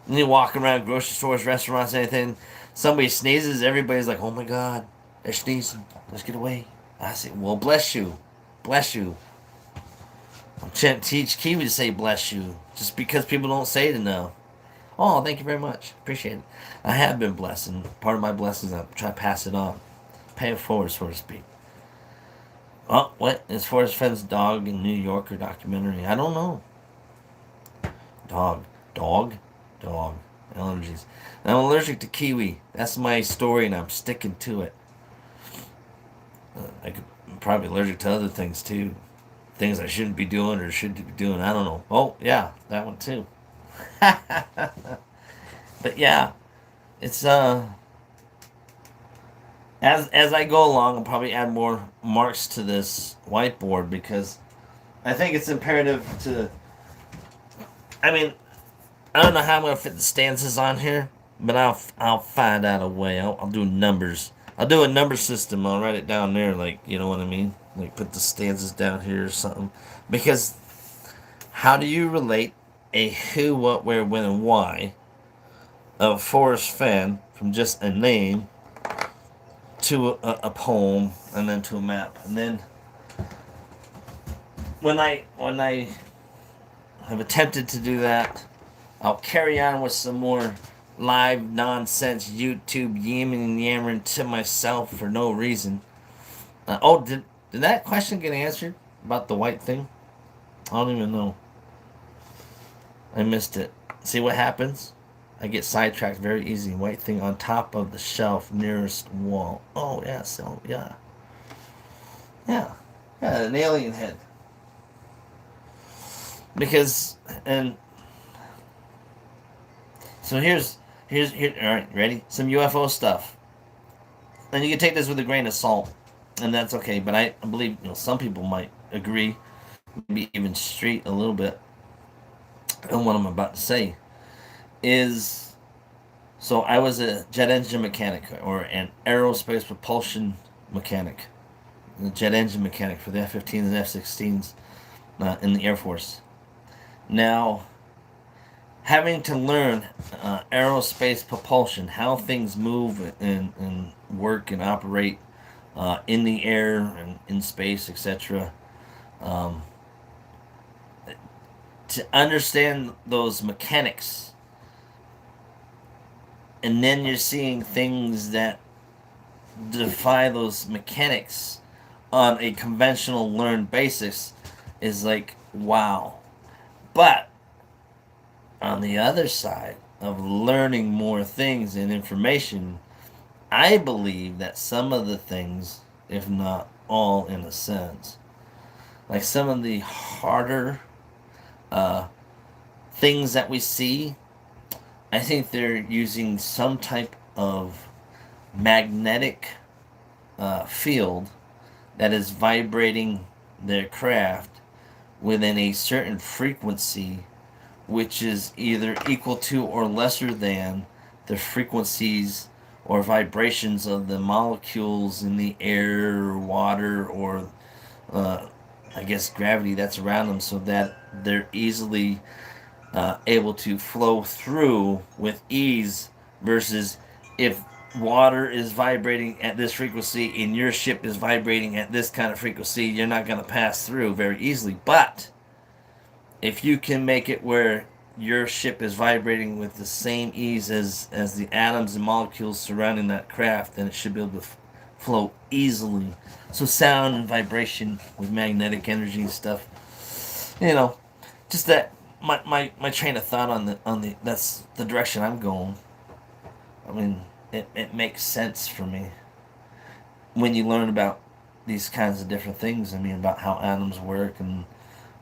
And you walk around grocery stores, restaurants, anything, somebody sneezes, everybody's like, oh my god, they're sneezing. Let's get away. I say, well, bless you. Bless you. I'm trying to teach Kiwi to say bless you. Just because people don't say it enough. Oh, thank you very much. Appreciate it. I have been blessed, and part of my blessings, I'm trying to pass it on. Pay it forward, so to speak. Oh, what? Is Forrest Fenn's dog in New Yorker documentary? I don't know. Dog. Dog? Dog. Allergies. I'm allergic to kiwi. That's my story, and I'm sticking to it. I'm probably allergic to other things, too. Things I shouldn't be doing or should be doing. I don't know. Oh, yeah. That one, too. But, yeah. It's, as I go along, I'll probably add more marks to this whiteboard because I think it's imperative to. I mean, I don't know how I'm gonna fit the stanzas on here, but I'll find out a way. I'll do numbers. I'll do a number system. I'll write it down there, like you know what I mean. Like put the stanzas down here or something. Because how do you relate a who, what, where, when, and why of Forrest Fenn from just a name to a poem and then to a map, and then when I have attempted to do that, I'll carry on with some more live nonsense YouTube yammering to myself for no reason. Did that question get answered about the white thing? I don't even know. I missed it. See what happens? I get sidetracked very easy. White thing on top of the shelf nearest wall. Oh, yeah, so, yeah. Yeah. Yeah, an alien head. Because, and, so here, alright, ready? Some UFO stuff. And you can take this with a grain of salt, and that's okay, but I believe, some people might agree, maybe even street a little bit, on what I'm about to say. So I was a jet engine mechanic or an aerospace propulsion mechanic, a jet engine mechanic for the F-15s and F-16s in the Air Force. Now, having to learn aerospace propulsion, how things move and work and operate in the air and in space, etc. To understand those mechanics, and then you're seeing things that defy those mechanics on a conventional learned basis is like, wow. But on the other side of learning more things and information, I believe that some of the things, if not all in a sense, like some of the harder things that we see, I think they're using some type of magnetic field that is vibrating their craft within a certain frequency, which is either equal to or lesser than the frequencies or vibrations of the molecules in the air, or water, or I guess gravity that's around them, so that they're easily able to flow through with ease, versus if water is vibrating at this frequency and your ship is vibrating at this kind of frequency, you're not going to pass through very easily. But if you can make it where your ship is vibrating with the same ease as the atoms and molecules surrounding that craft, then it should be able to flow easily. So sound and vibration with magnetic energy and stuff, just that my train of thought on the that's the direction I'm going. I mean, it makes sense for me when you learn about these kinds of different things. I mean, about how atoms work and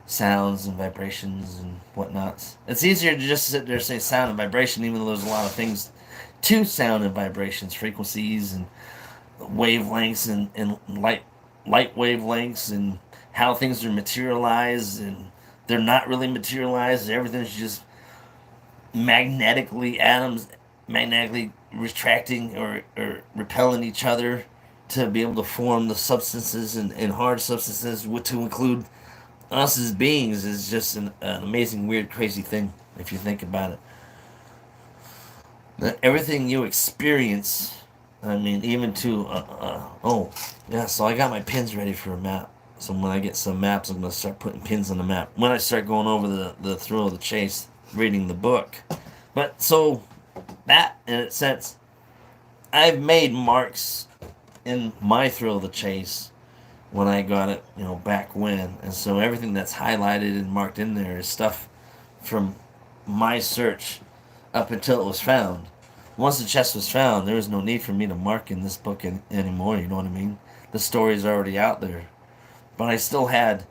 sounds and vibrations and whatnots. It's easier to just sit there and say sound and vibration, even though there's a lot of things to sound and vibrations, frequencies and wavelengths and light wavelengths and how things are materialized and they're not really materialized. Everything's just magnetically atoms magnetically retracting or repelling each other to be able to form the substances and hard substances to include us as beings is just an amazing, weird, crazy thing if you think about it. That everything you experience, I mean, even to, oh, yeah, so I got my pins ready for a map. So when I get some maps, I'm going to start putting pins on the map. When I start going over the thrill of the chase, reading the book. But so that, in its sense, I've made marks in my thrill of the chase when I got it, back when. And so everything that's highlighted and marked in there is stuff from my search up until it was found. Once the chest was found, there was no need for me to mark in this book anymore, you know what I mean? The story's already out there. But I still had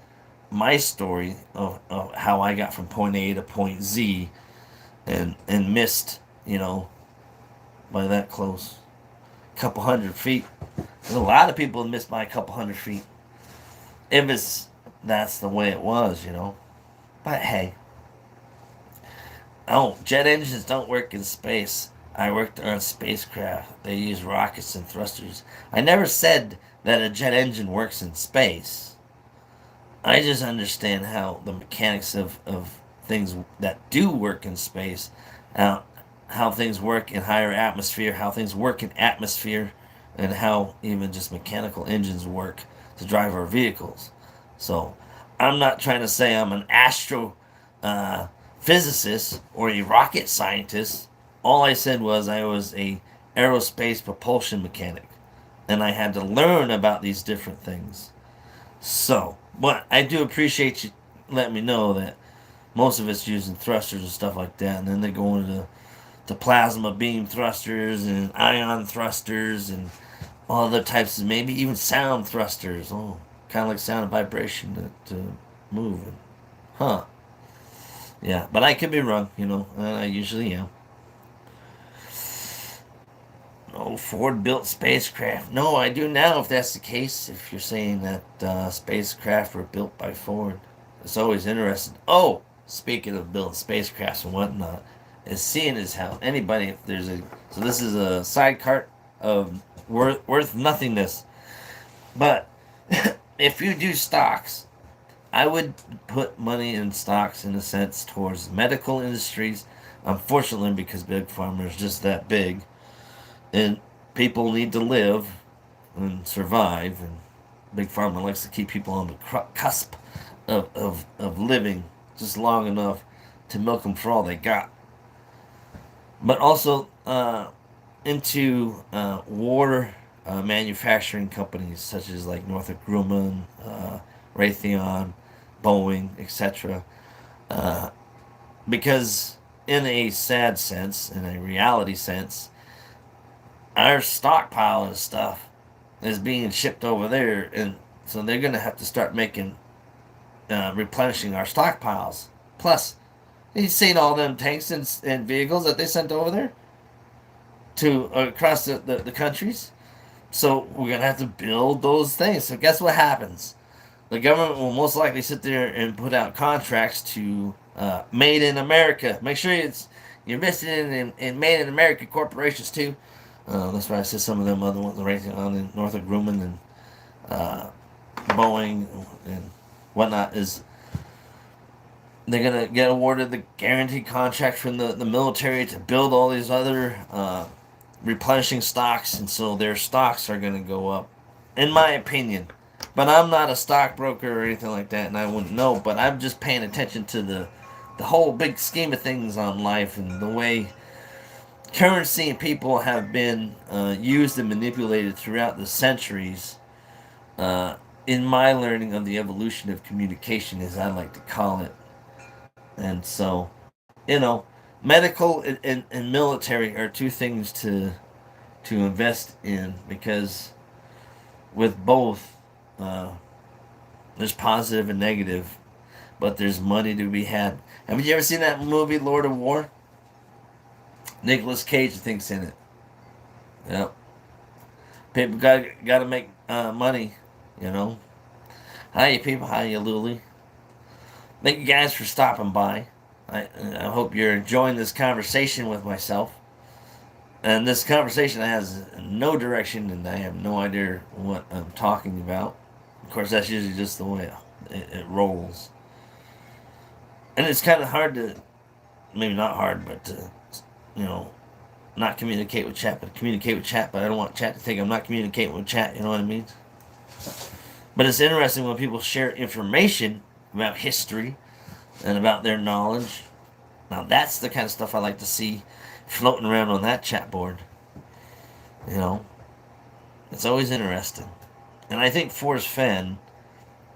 my story of how I got from point A to point Z and missed, by that close. A couple hundred feet. There's a lot of people that missed by a couple hundred feet. If that's the way it was. But hey, oh, jet engines don't work in space. I worked on spacecraft. They use rockets and thrusters. I never said that a jet engine works in space. I just understand how the mechanics of things that do work in space, how, how things work in higher atmosphere, how things work in atmosphere, and how even just mechanical engines work to drive our vehicles. So I'm not trying to say I'm an astro physicist or a rocket scientist. All I said was I was a aerospace propulsion mechanic, and I had to learn about these different things. So, but I do appreciate you letting me know that most of it's using thrusters and stuff like that, and then they go into the plasma beam thrusters and ion thrusters and all other types of maybe even sound thrusters. Oh, kind of like sound and vibration to move. Huh. Yeah, but I could be wrong, and I usually am. No, Ford built spacecraft. No, I do now, if that's the case. If you're saying that spacecraft were built by Ford, it's always interesting. Oh, speaking of building spacecrafts and whatnot, is seeing as how anybody, if there's a, so this is a side cart of worth nothingness. But if you do stocks, I would put money in stocks in a sense towards medical industries. Unfortunately, because big pharma is just that big, and people need to live and survive, and big pharma likes to keep people on the cusp of living just long enough to milk them for all they got. But also into water manufacturing companies such as like Northrop Grumman, Raytheon, Boeing, etc. Uh, because in a sad sense, in a reality sense, our stockpile and stuff is being shipped over there, and so they're going to have to start making replenishing our stockpiles. Plus, you've seen all them tanks and vehicles that they sent over there to across the countries. So we're gonna have to build those things. So guess what happens? The government will most likely sit there and put out contracts to Made in America. Make sure you're listed in Made in America corporations too. That's why I said some of them other ones, Raytheon and Northrop Grumman and uh, Boeing and whatnot, is they're gonna get awarded the guaranteed contract from the military to build all these other replenishing stocks, and so their stocks are gonna go up, in my opinion. But I'm not a stockbroker or anything like that, and I wouldn't know. But I'm just paying attention to the whole big scheme of things on life and the way currency and people have been used and manipulated throughout the centuries. Uh, in my learning of the evolution of communication, as I like to call it, and so medical and military are two things to to invest in, because with both, uh, there's positive and negative, but there's money to be had. Have you ever seen that movie Lord of War? Nicolas Cage thinks in it. Yep. People got to make money, you know. Hi, you people. Hi, you Luli. Thank you guys for stopping by. I hope you're enjoying this conversation with myself. And this conversation has no direction, and I have no idea what I'm talking about. Of course, that's usually just the way it rolls. And it's kind of hard to, maybe not hard, but to, you know, not communicate with chat, but communicate with chat. But I don't want chat to think I'm not communicating with chat. You know what I mean? But it's interesting when people share information about history and about their knowledge. Now that's the kind of stuff I like to see floating around on that chat board. You know, it's always interesting. And I think Forrest Fenn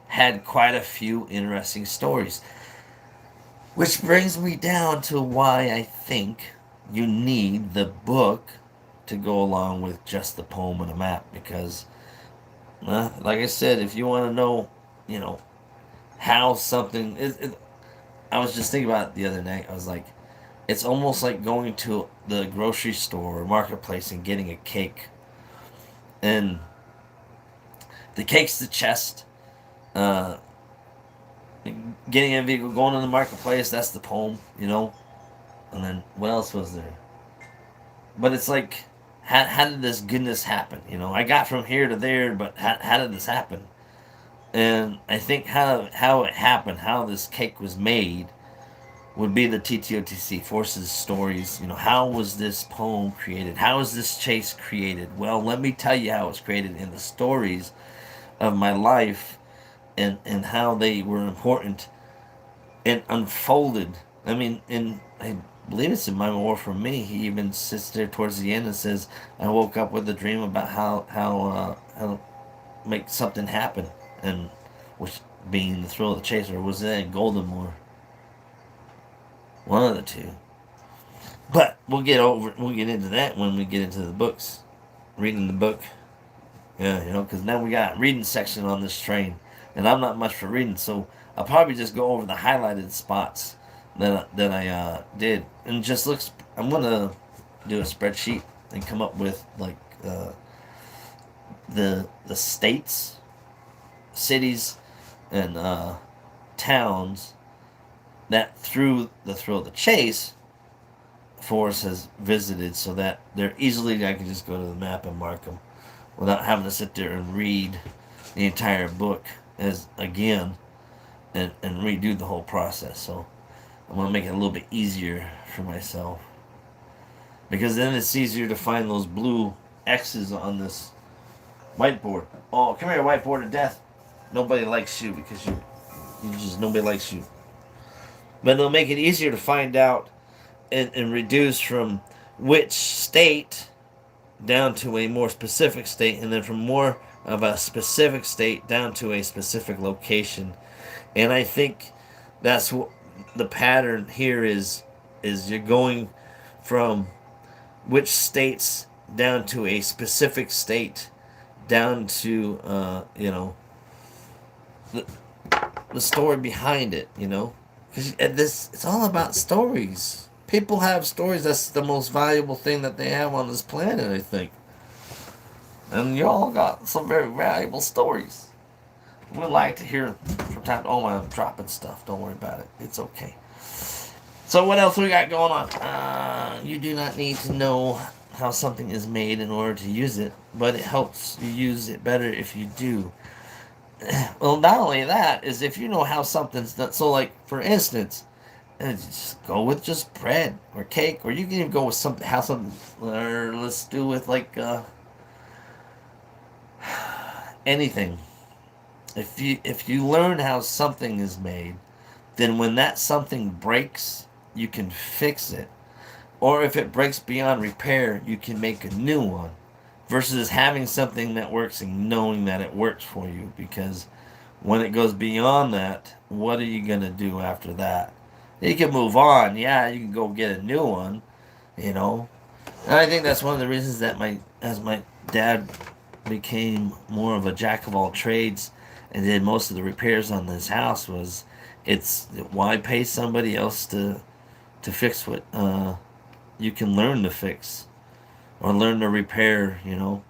had quite a few interesting stories. Which brings me down to why I think you need the book to go along with just the poem and a map. Because, like I said, if you want to know, you know, how something... I was just thinking about it the other night. I was like, it's almost like going to the grocery store or marketplace and getting a cake. And the cake's the chest. Getting a vehicle, going in the marketplace, that's the poem, you know? And then, what else was there? But it's like, how did this goodness happen? You know, I got from here to there, but how did this happen? And I think how it happened, how this cake was made, would be the TTOTC, Forces Stories. You know, how was this poem created? How was this chase created? Well, let me tell you how it was created in the stories of my life, and how they were important and unfolded. I mean, I believe it's in My War from Me. He even sits there towards the end and says, "I woke up with a dream about how to make something happen," and which being the thrill of the chase, or was that Golden Moor? One of the two. But we'll get into that when we get into the books, reading the book. Yeah, you know, because now we got reading section on this train, and I'm not much for reading, so I'll probably just go over the highlighted spots that I did, and just looks. I'm gonna do a spreadsheet and come up with like the states, cities, and towns that through the thrill of the chase, Forrest has visited, so that they're easily, I can just go to the map and mark them without having to sit there and read the entire book as again and redo the whole process. So I'm going to make it a little bit easier for myself, because then it's easier to find those blue X's on this whiteboard. Oh, come here, whiteboard of death. Nobody likes you because you just, nobody likes you. But it'll make it easier to find out and reduce from which state down to a more specific state, and then from more of a specific state down to a specific location. And I think that's what the pattern here is you're going from which states down to a specific state, down to you know, the story behind it, you know, because this, it's all about stories. People have stories. That's the most valuable thing that they have on this planet, I think. And you all got some very valuable stories. We'd like to hear from time to... Oh, I'm dropping stuff. Don't worry about it. It's okay. So what else we got going on? You do not need to know how something is made in order to use it, but it helps you use it better if you do. Well, not only that, is if you know how something's done. So, like, for instance, just go with just bread or cake, or you can even go with something, how something, or let's do with like anything. If you learn how something is made, then when that something breaks, you can fix it. Or if it breaks beyond repair, you can make a new one. Versus having something that works and knowing that it works for you. Because when it goes beyond that, what are you going to do after that? You can move on. Yeah, you can go get a new one, you know. And I think that's one of the reasons that as my dad became more of a jack of all trades and did most of the repairs on this house was it's why pay somebody else to fix what you can learn to fix or learn to repair, you know.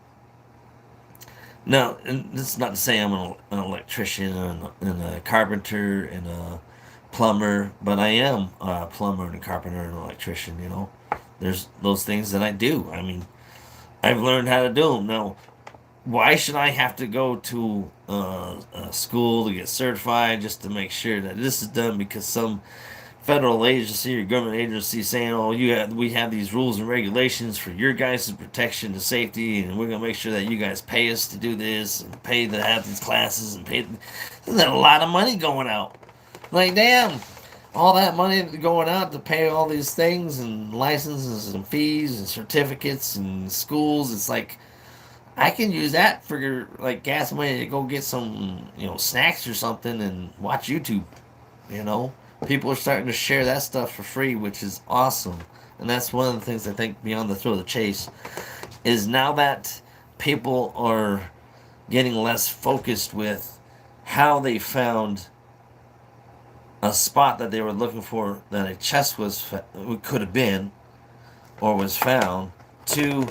Now, and this is not to say I'm an electrician and a carpenter and a plumber, but I am a plumber and a carpenter and an electrician, you know. There's those things that I do. I mean, I've learned how to do them. Now, why should I have to go to a school to get certified just to make sure that this is done because some federal agency or government agency saying, "Oh, we have these rules and regulations for your guys' protection and safety, and we're gonna make sure that you guys pay us to do this and pay to have these classes and pay." There's a lot of money going out. Like, damn, all that money going out to pay all these things and licenses and fees and certificates and schools. It's like I can use that for like gas money to go get some, snacks or something and watch YouTube. You know, people are starting to share that stuff for free, which is awesome. And that's one of the things I think beyond the thrill of the chase is now that people are getting less focused with how they found a spot that they were looking for that a chest could have been or was found to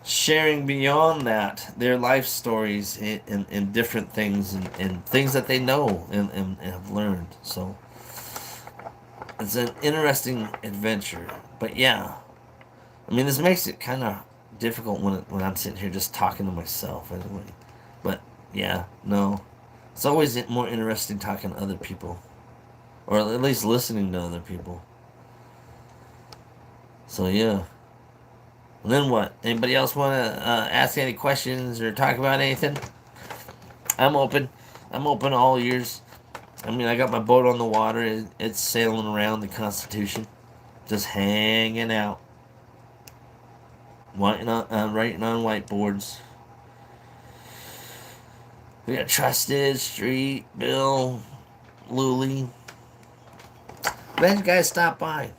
sharing beyond that their life stories and different things and things that they know and have learned. So it's an interesting adventure. But yeah, I mean, this makes it kind of difficult when I'm sitting here just talking to myself anyway. But yeah, no, it's always more interesting talking to other people, or at least listening to other people. So yeah. And then what? Anybody else want to ask any questions or talk about anything? I'm open. I'm open all ears. I mean, I got my boat on the water. It's sailing around the Constitution, just hanging out, writing on whiteboards. We got Trusted, Street, Bill, Luli. Glad you guys stopped by.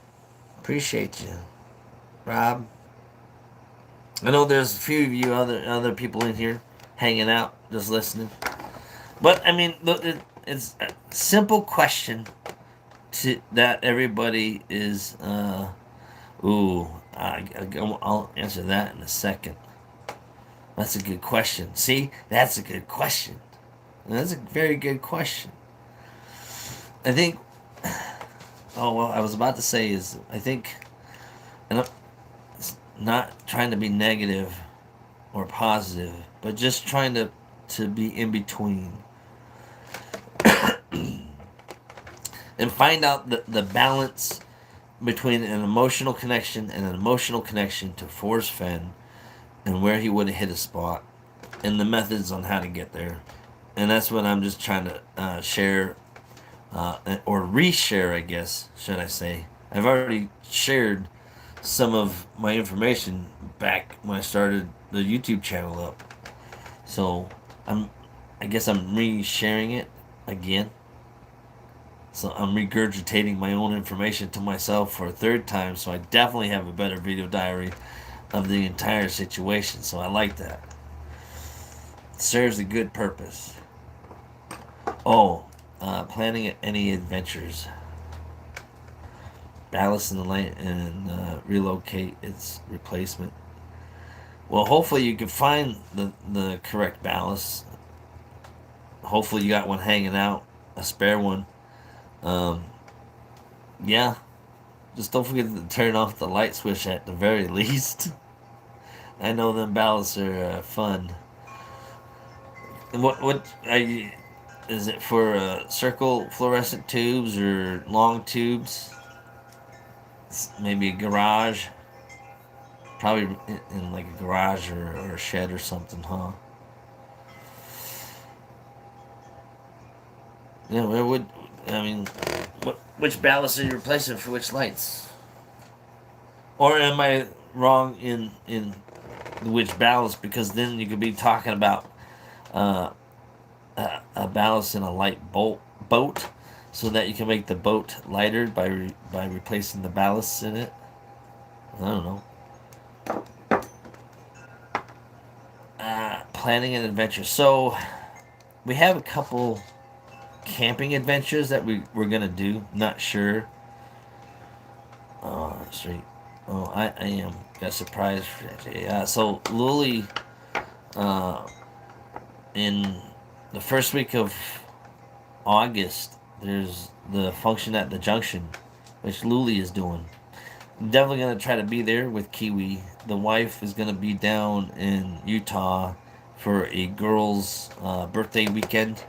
Appreciate you, Rob. I know there's a few of you other people in here hanging out, just listening. But I mean, it's a simple question that everybody is. I'll answer that in a second. That's a good question. See, that's a good question. That's a very good question. I think. Oh well, I was about to say is I think, and I'm not trying to be negative or positive, but just trying to be in between and find out the balance between an emotional connection and an emotional connection to Forrest Fenn and where he would have hit a spot and the methods on how to get there. And that's what I'm just trying to share or reshare, I guess, should I say. I've already shared some of my information back when I started the YouTube channel up. So I guess I'm resharing it again. So I'm regurgitating my own information to myself for a third time, so I definitely have a better video diary of the entire situation. So I like that. It serves a good purpose. Oh, planning any adventures. Ballast in the light and relocate its replacement. Well, hopefully you can find the correct ballast. Hopefully you got one hanging out, a spare one. Yeah, just don't forget to turn off the light switch at the very least. I know them ballasts are fun. And what are you, is it for circle fluorescent tubes or long tubes? Maybe a garage. Probably in like a garage or a shed or something, huh? Yeah, where would I mean? Which ballast are you replacing for which lights? Or am I wrong in which ballast? Because then you could be talking about uh, a ballast in a light boat, so that you can make the boat lighter by replacing the ballasts in it. I don't know. planning an adventure. So we have a couple camping adventures that we're gonna do. Not sure. Oh, that's right. Oh, I am got a surprise for that. Yeah. So Luli, uh, in the first week of August, there's the function at the junction, which Luli is doing. I'm definitely gonna try to be there with Kiwi. The wife is gonna be down in Utah for a girl's birthday weekend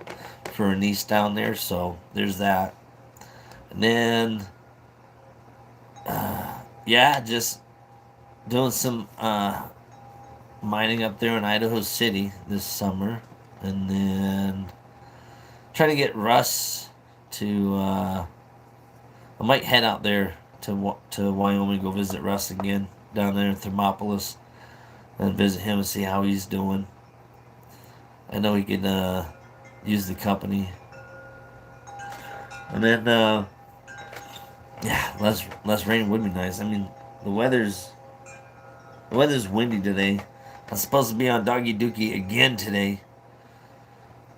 for her niece down there. So there's that. And then, yeah, just doing some mining up there in Idaho City this summer, and then trying to get Russ to. I might head out there to Wyoming, go visit Russ again down there in Thermopolis, and visit him and see how he's doing. I know he can use the company, and then yeah, less rain would be nice. I mean, the weather's the weather's windy today. I'm supposed to be on Doggy Dookie again today.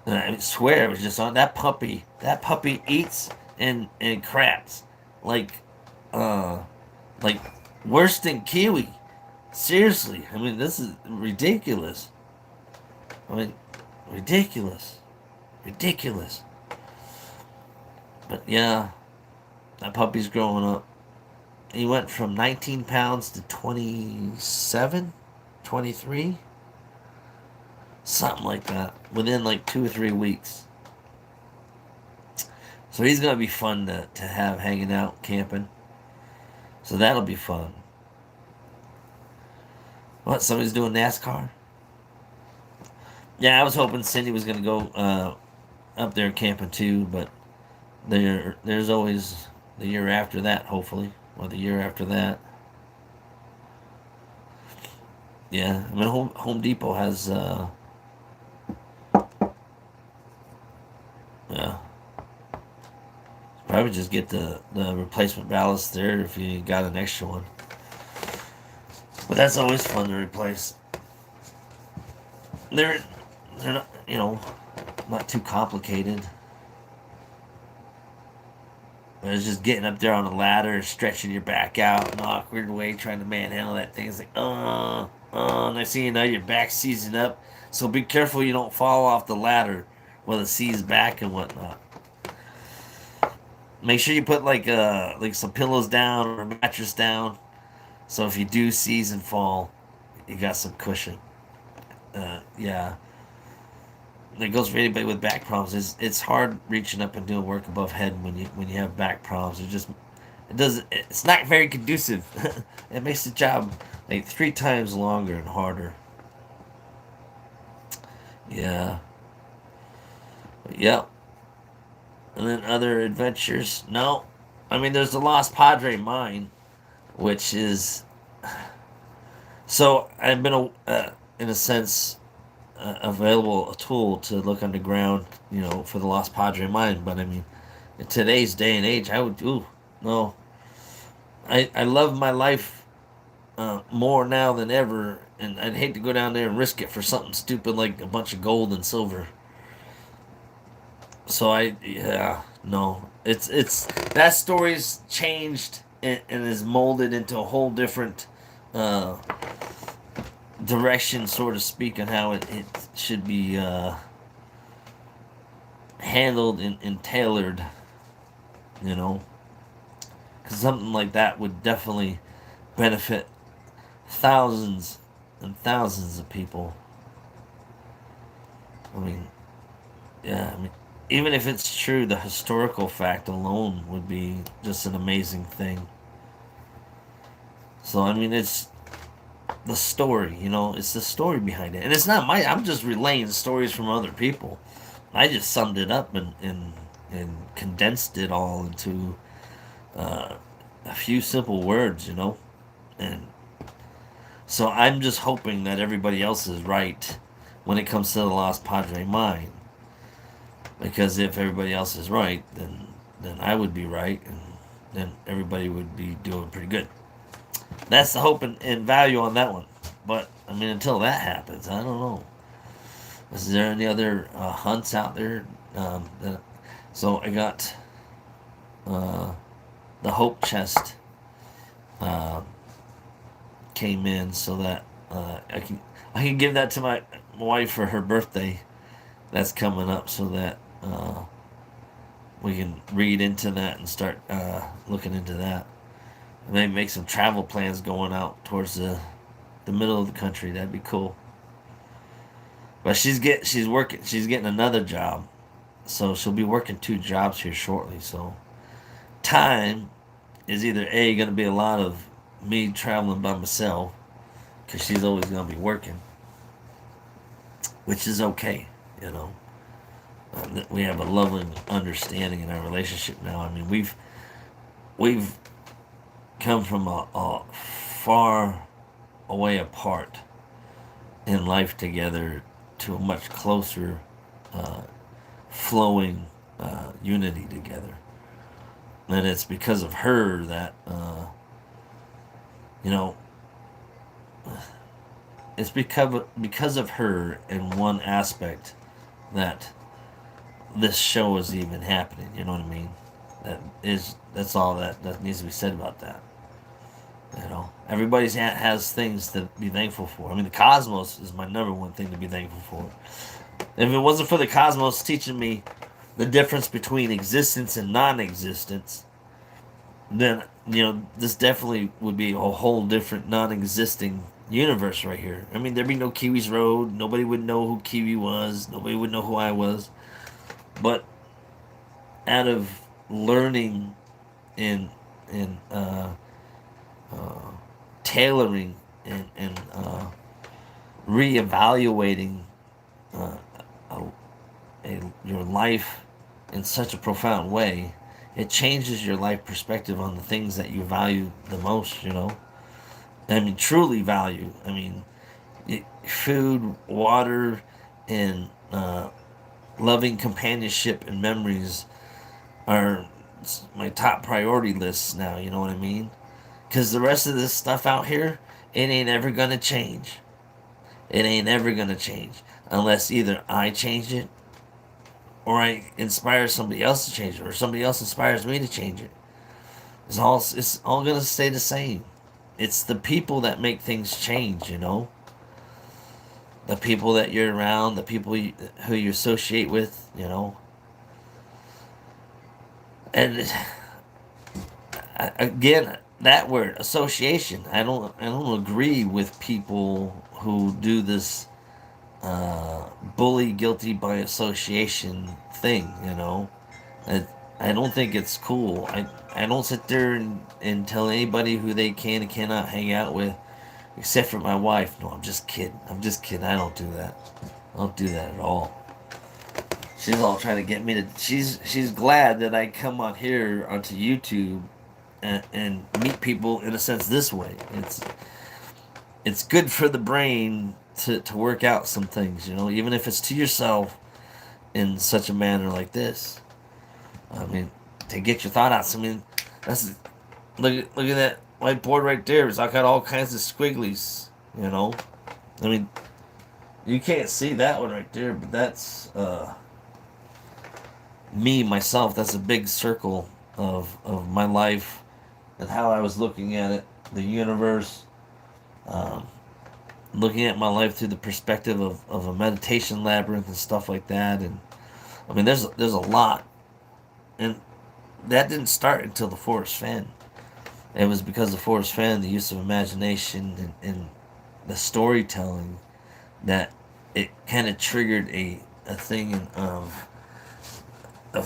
And I swear it was just on that puppy. That puppy eats and craps like uh like worse than Kiwi. Seriously, I mean this is ridiculous. I mean ridiculous, ridiculous. But yeah, that puppy's growing up. He went from 19 pounds to 27, 23, something like that, within like 2 or 3 weeks. So he's gonna be fun to have hanging out camping. So that'll be fun. What? Somebody's doing NASCAR? Yeah, I was hoping Cindy was gonna go up there camping too, but there's always the year after that, hopefully, or the year after that. Yeah, I mean Home Depot has yeah. Probably just get the replacement ballast there if you got an extra one. But that's always fun to replace. They're they're not, not too complicated. But it's just getting up there on a ladder, stretching your back out in an awkward way, trying to manhandle that thing. It's like, and I see now your back seizing up. So be careful you don't fall off the ladder while it sees back and whatnot. Make sure you put like some pillows down or a mattress down, so if you do seize and fall, you got some cushion. Yeah, it goes for anybody with back problems. It's hard reaching up and doing work above head when you have back problems. It's not very conducive. It makes the job like 3 times longer and harder. Yeah. Yep. And then other adventures. No. I mean, there's the Lost Padre mine, which is. So I've been, in a sense, available a tool to look underground, for the Lost Padre mine. But I mean, in today's day and age, I would. Ooh, no. I love my life more now than ever, and I'd hate to go down there and risk it for something stupid like a bunch of gold and silver. So yeah, no, it's that story's changed and is molded into a whole different uh, direction, so to speak, on how it should be handled and tailored, because something like that would definitely benefit thousands and thousands of people. I mean, yeah, I mean, even if it's true, the historical fact alone would be just an amazing thing. So, I mean, it's the story, it's the story behind it. And it's not I'm just relaying stories from other people. I just summed it up and condensed it all into a few simple words, And so I'm just hoping that everybody else is right when it comes to the Lost Padre mine. Because if everybody else is right, then I would be right, and then everybody would be doing pretty good. That's the hope and value on that one. But I mean, until that happens, I don't know. Is there any other hunts out there? So I got uh, the Hope Chest uh, came in so that I can give that to my wife for her birthday. That's coming up, so that we can read into that and start looking into that. Maybe make some travel plans going out towards the middle of the country. That'd be cool. But she's getting another job, so she'll be working two jobs here shortly. So time is either A, going to be a lot of me traveling by myself because she's always going to be working, which is okay, you know. We have a loving understanding in our relationship now. I mean, we've come from a far away apart in life together to a much closer, uh, flowing unity together. And it's because of her that, you know, it's because of her in one aspect that this show is even happening. You know what I mean? That's all that needs to be said about that. You know, everybody has things to be thankful for. I mean, the cosmos is my number one thing to be thankful for. If it wasn't for the cosmos teaching me the difference between existence and non-existence, then this definitely would be a whole different non-existing universe right here. I mean, there'd be no Kiwi's Road. Nobody would know who Kiwi was. Nobody would know who I was. But out of learning and uh, tailoring and reevaluating uh, a, your life in such a profound way, it changes your life perspective on the things that you value the most. You know, I mean, truly value. I mean, food, water, and loving companionship and memories are my top priority lists now. You know what I mean? Because the rest of this stuff out here, it ain't ever gonna change. It ain't ever gonna change unless either I change it or I inspire somebody else to change it, or somebody else inspires me to change it. It's all gonna stay the same. It's the people that make things change, you know. The people that you're around, the people who you associate with, you know. And again, that word association, I don't agree with people who do this bully guilty by association thing. You know, I don't think it's cool. I don't sit there and tell anybody who they can and cannot hang out with, except for my wife. No, I'm just kidding. I'm just kidding. I don't do that. I don't do that at all. She's all trying to get me to. She's glad that I come on here onto YouTube and meet people in a sense this way. It's good for the brain to work out some things, you know, even if it's to yourself in such a manner like this. I mean, to get your thought out. I mean, that's look at that whiteboard right there. It's got all kinds of squigglies, you know. I mean, you can't see that one right there, but that's me myself. That's a big circle of my life and how I was looking at it, the universe, um, looking at my life through the perspective of a meditation labyrinth and stuff like that. And I mean, there's a lot, and that didn't start until the Forrest Fenn. It was because of Forrest Fenn, the use of imagination and the storytelling, that it kind of triggered a thing of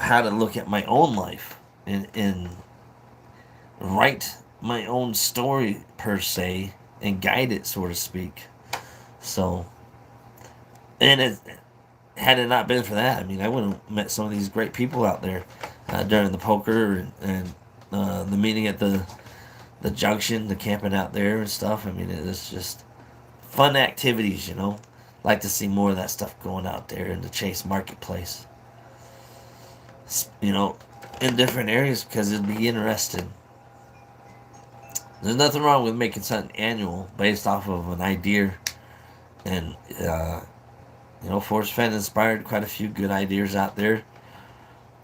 how to look at my own life and write my own story per se and guide it, so to speak. So, and had it not been for that, I mean, I would have met some of these great people out there during the poker and the meeting at the junction, the camping out there and stuff. I mean, it's just fun activities, you know. Like to see more of that stuff going out there in the Chase Marketplace, you know, in different areas, because it'd be interesting. There's nothing wrong with making something annual based off of an idea and You know, Forrest Fenn inspired quite a few good ideas out there.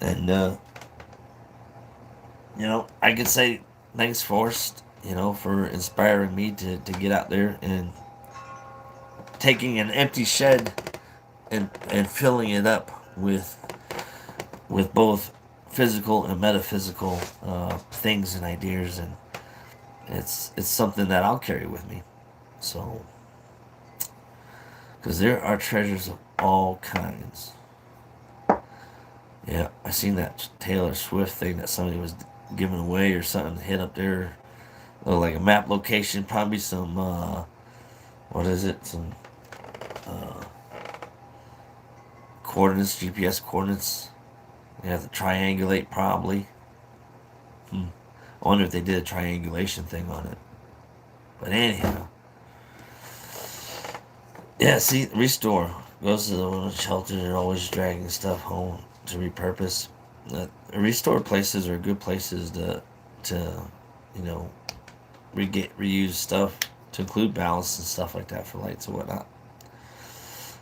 And, you know, I could say thanks, Forrest, you know, for inspiring me to get out there and taking an empty shed and filling it up with both physical and metaphysical things and ideas, and it's something that I'll carry with me. So, because there are treasures of all kinds. Yeah, I seen that Taylor Swift thing that somebody was giving away or something. Hit up there, like a map location, probably some what is it? Some coordinates, GPS coordinates. You have to triangulate probably. I wonder if they did a triangulation thing on it. But anyhow, yeah. See, restore goes to the shelter. They're always dragging stuff home to repurpose. Restore places are good places to you know reuse stuff to include ballast and stuff like that for lights and whatnot.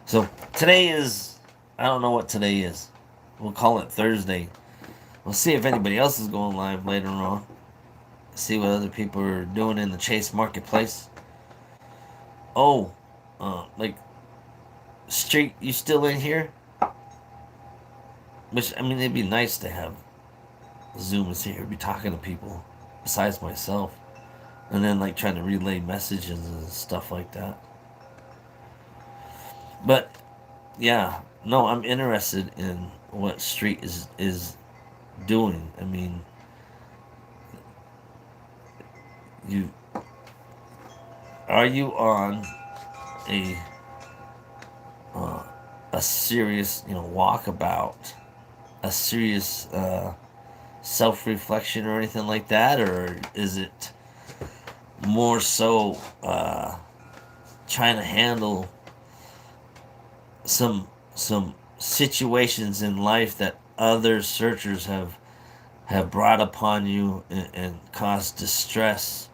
So today is, I don't know what today is. We'll call it Thursday. We'll see if anybody else is going live later on. See what other people are doing in the Chase marketplace. Oh, like Street, you still in here? Which, I mean, it'd be nice to have Zoom and sit here, be talking to people besides myself, and then like trying to relay messages and stuff like that. But yeah, no, I'm interested in what Street is doing. I mean, you are you on a a serious walkabout, a serious self reflection or anything like that, or is it more so trying to handle some situations in life that other searchers have brought upon you and caused distress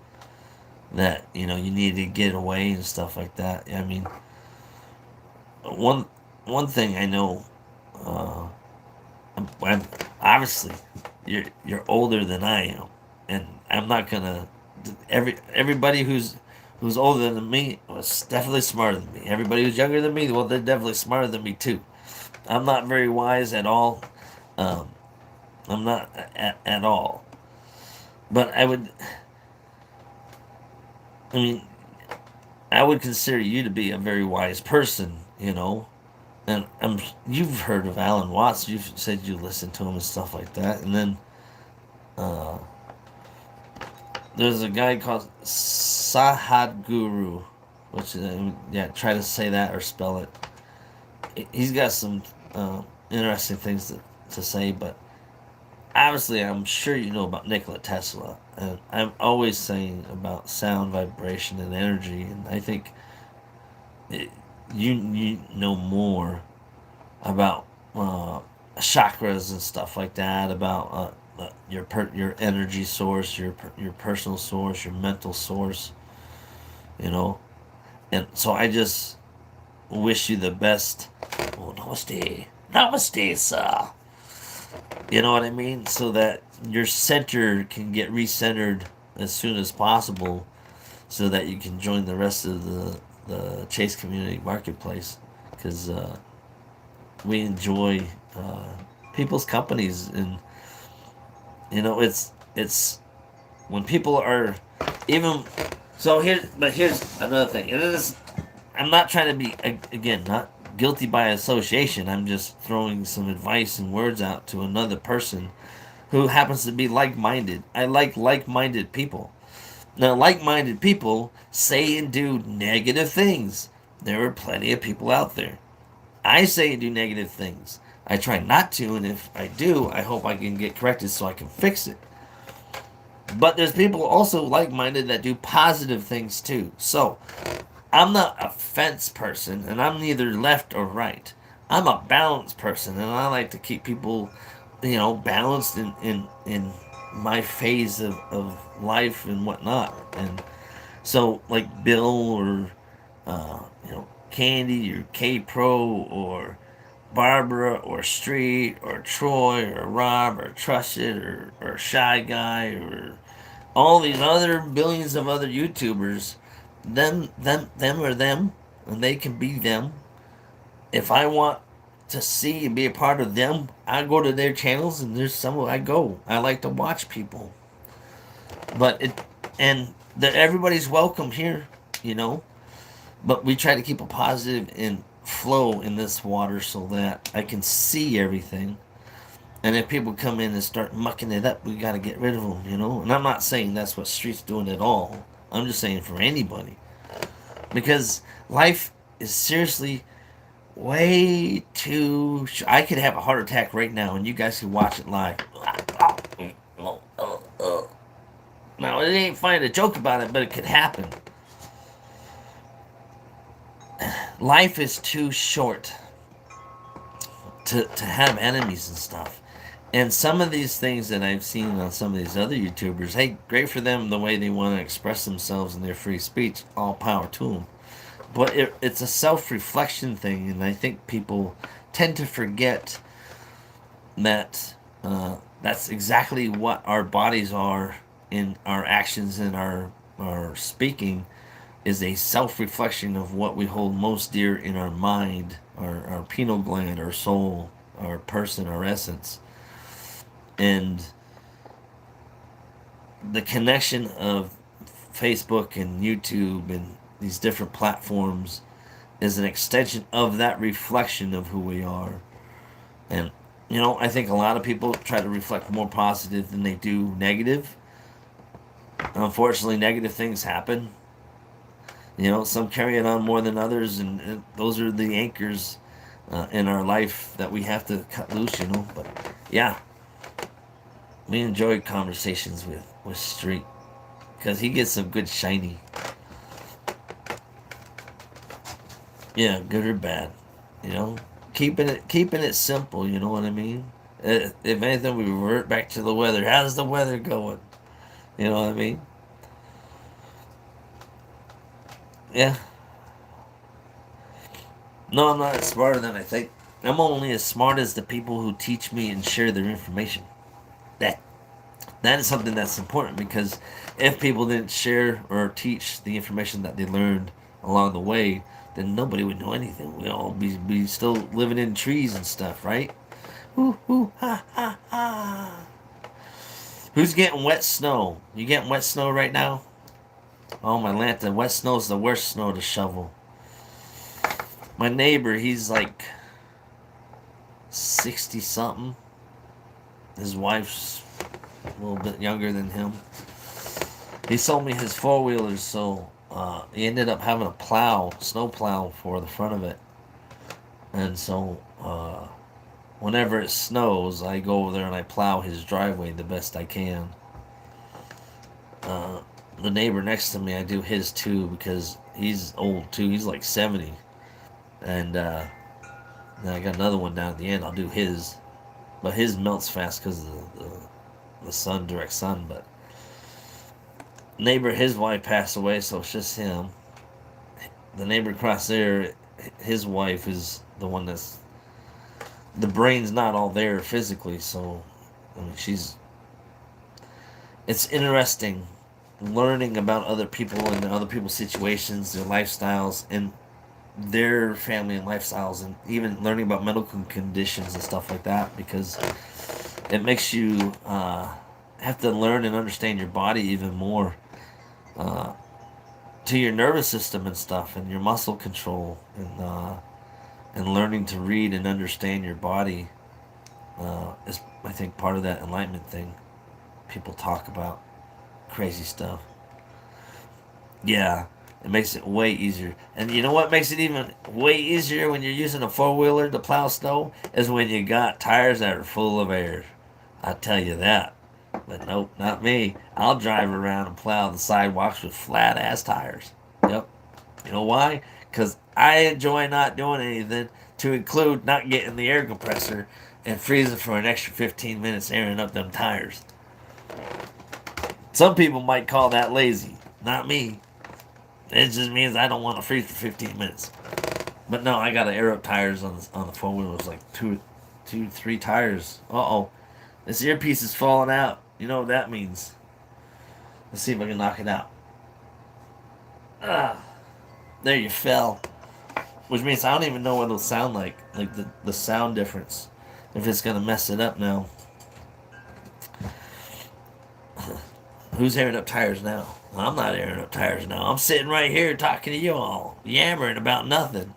that you need to get away and stuff like that. I mean, one one thing I know, uh, I'm obviously you're older than I am, and I'm not gonna everybody who's older than me was definitely smarter than me. Everybody who's younger than me, well, they're definitely smarter than me too. I'm not very wise at all. Um, I'm not at all. But I mean, I would consider you to be a very wise person. And you've heard of Alan Watts. You've said you listen to him and stuff like that. And then uh, there's a guy called Sahadguru, which yeah, try to say that or spell it. He's got some interesting things to say, but obviously, I'm sure you know about Nikola Tesla, and I'm always saying about sound, vibration, and energy, and I think it, you know more about chakras and stuff like that, about your energy source, your personal source, your mental source, you know, and so I just wish you the best. Oh, namaste, namaste, sir. You know what I mean? So that your center can get recentered as soon as possible, so that you can join the rest of the Chase community marketplace. Because we enjoy people's companies, and it's when people are even. So here's another thing. It is. I'm not trying to be, again, not guilty by association. I'm just throwing some advice and words out to another person who happens to be like-minded. I like-minded people. Now, like-minded people say and do negative things. There are plenty of people out there. I say and do negative things. I try not to, and if I do, I hope I can get corrected so I can fix it. But there's people also like-minded that do positive things too. So, I'm not a fence person, and I'm neither left or right. I'm a balanced person, and I like to keep people, balanced in my phase of life and whatnot. And so, like Bill or, uh, you know, Candy or K Pro or Barbara or Street or Troy or Rob or Trusted or Shy Guy or all these other billions of other YouTubers, them are them, and they can be them. If I want to see and be a part of them, I go to their channels, and there's some I go. I like to watch people, but everybody's welcome here, you know. But we try to keep a positive and flow in this water so that I can see everything. And if people come in and start mucking it up, we got to get rid of them, you know. And I'm not saying that's what Street's doing at all. I'm just saying for anybody, because life is seriously way too. I could have a heart attack right now, and you guys can watch it live. Now it ain't funny to joke about it, but it could happen. Life is too short to have enemies and stuff. And some of these things that I've seen on some of these other YouTubers, hey, great for them the way they want to express themselves in their free speech. All power to them. But it's a self-reflection thing, and I think people tend to forget that that's exactly what our bodies are in our actions and our speaking is a self-reflection of what we hold most dear in our mind, our pineal gland, our soul, our person, our essence. And the connection of Facebook and YouTube and these different platforms is an extension of that reflection of who we are. And, you know, I think a lot of people try to reflect more positive than they do negative. Unfortunately, negative things happen. You know, some carry it on more than others, and those are the anchors in our life that we have to cut loose, you know. But, yeah, we enjoy conversations with Street because he gets some good shiny. Yeah, good or bad, you know. Keeping it simple, you know what I mean. If anything, we revert back to the weather. How's the weather going? You know what I mean? Yeah. No, I'm not as smarter than I think. I'm only as smart as the people who teach me and share their information. That that is something that's important because if people didn't share or teach the information that they learned along the way, then nobody would know anything. We'd all be still living in trees and stuff, right? Ooh, ooh, ha, ha, ha. Who's getting wet snow? You getting wet snow right now? Oh, my Lanta, wet snow's the worst snow to shovel. My neighbor, he's like 60 something. His wife's a little bit younger than him. He sold me his four wheelers, so he ended up having a plow, snow plow for the front of it. And so whenever it snows, I go over there and I plow his driveway the best I can. The neighbor next to me, I do his too because he's old too. He's like 70. And then I got another one down at the end. I'll do his. But his melts fast because of the sun, direct sun. But neighbor, his wife passed away, so it's just him. The neighbor across there, his wife is the one that's the brain's not all there physically, so I mean it's interesting learning about other people and other people's situations, their lifestyles, and their family and lifestyles, and even learning about medical conditions and stuff like that because it makes you have to learn and understand your body even more, to your nervous system and stuff, and your muscle control, and learning to read and understand your body is, I think, part of that enlightenment thing. People talk about crazy stuff. Yeah, it makes it way easier. And you know what makes it even way easier when you're using a four wheeler to plow snow is when you got tires that are full of air. I tell you that. But nope, not me. I'll drive around and plow the sidewalks with flat ass tires. Yep. You know why? Because I enjoy not doing anything, to include not getting the air compressor and freezing for an extra 15 minutes airing up them tires. Some people might call that lazy. Not me. It just means I don't want to freeze for 15 minutes. But no, I got to air up tires on the four wheel. It was like two, three tires. Oh, this earpiece is falling out. You know what that means? Let's see if I can knock it out. Ah, there you fell. Which means I don't even know what it'll sound like the sound difference. If it's gonna mess it up now. Who's airing up tires now? I'm not airing up tires now. I'm sitting right here talking to you all, yammering about nothing.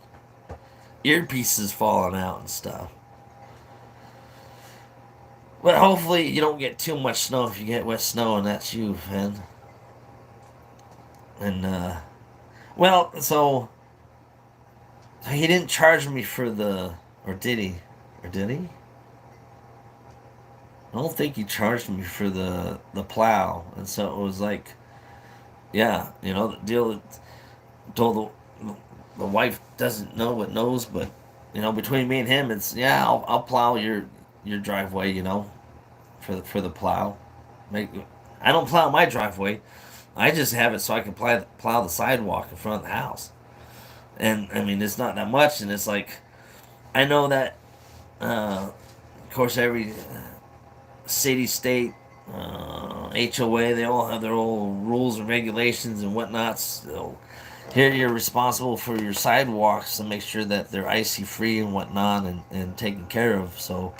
Earpieces falling out and stuff. But hopefully you don't get too much snow. If you get wet snow, and that's you, Fenn. And well, so he didn't charge me for the, or did he? Or did he? I don't think he charged me for the plow, and so it was like, yeah, the deal. Told the wife doesn't know what knows, but between me and him, it's yeah, I'll plow your driveway, for the plow. Make I don't plow my driveway. I just have it so I can plow the sidewalk in front of the house. And I mean, it's not that much, and it's like I know that. Of course, every city, state, HOA, they all have their own rules and regulations and whatnot. So here you're responsible for your sidewalks to make sure that they're icy free and whatnot and taken care of. So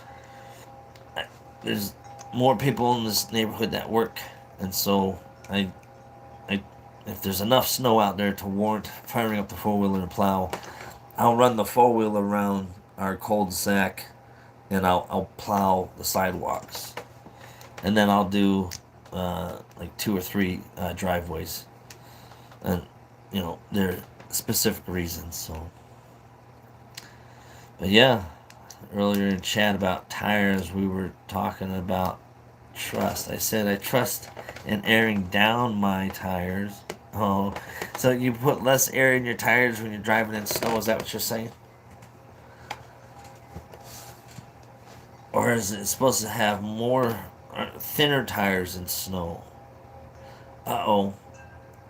there's more people in this neighborhood that work, and so I if there's enough snow out there to warrant firing up the four wheeler and plow, I'll run the four wheeler around our cul-de-sac, and I'll plow the sidewalks, and then I'll do like two or three driveways, and there are specific reasons. So, but yeah, earlier in chat about tires, we were talking about trust. I said I trust in airing down my tires. Oh, so you put less air in your tires when you're driving in snow? Is that what you're saying? Or is it supposed to have more thinner tires in snow? Uh-oh.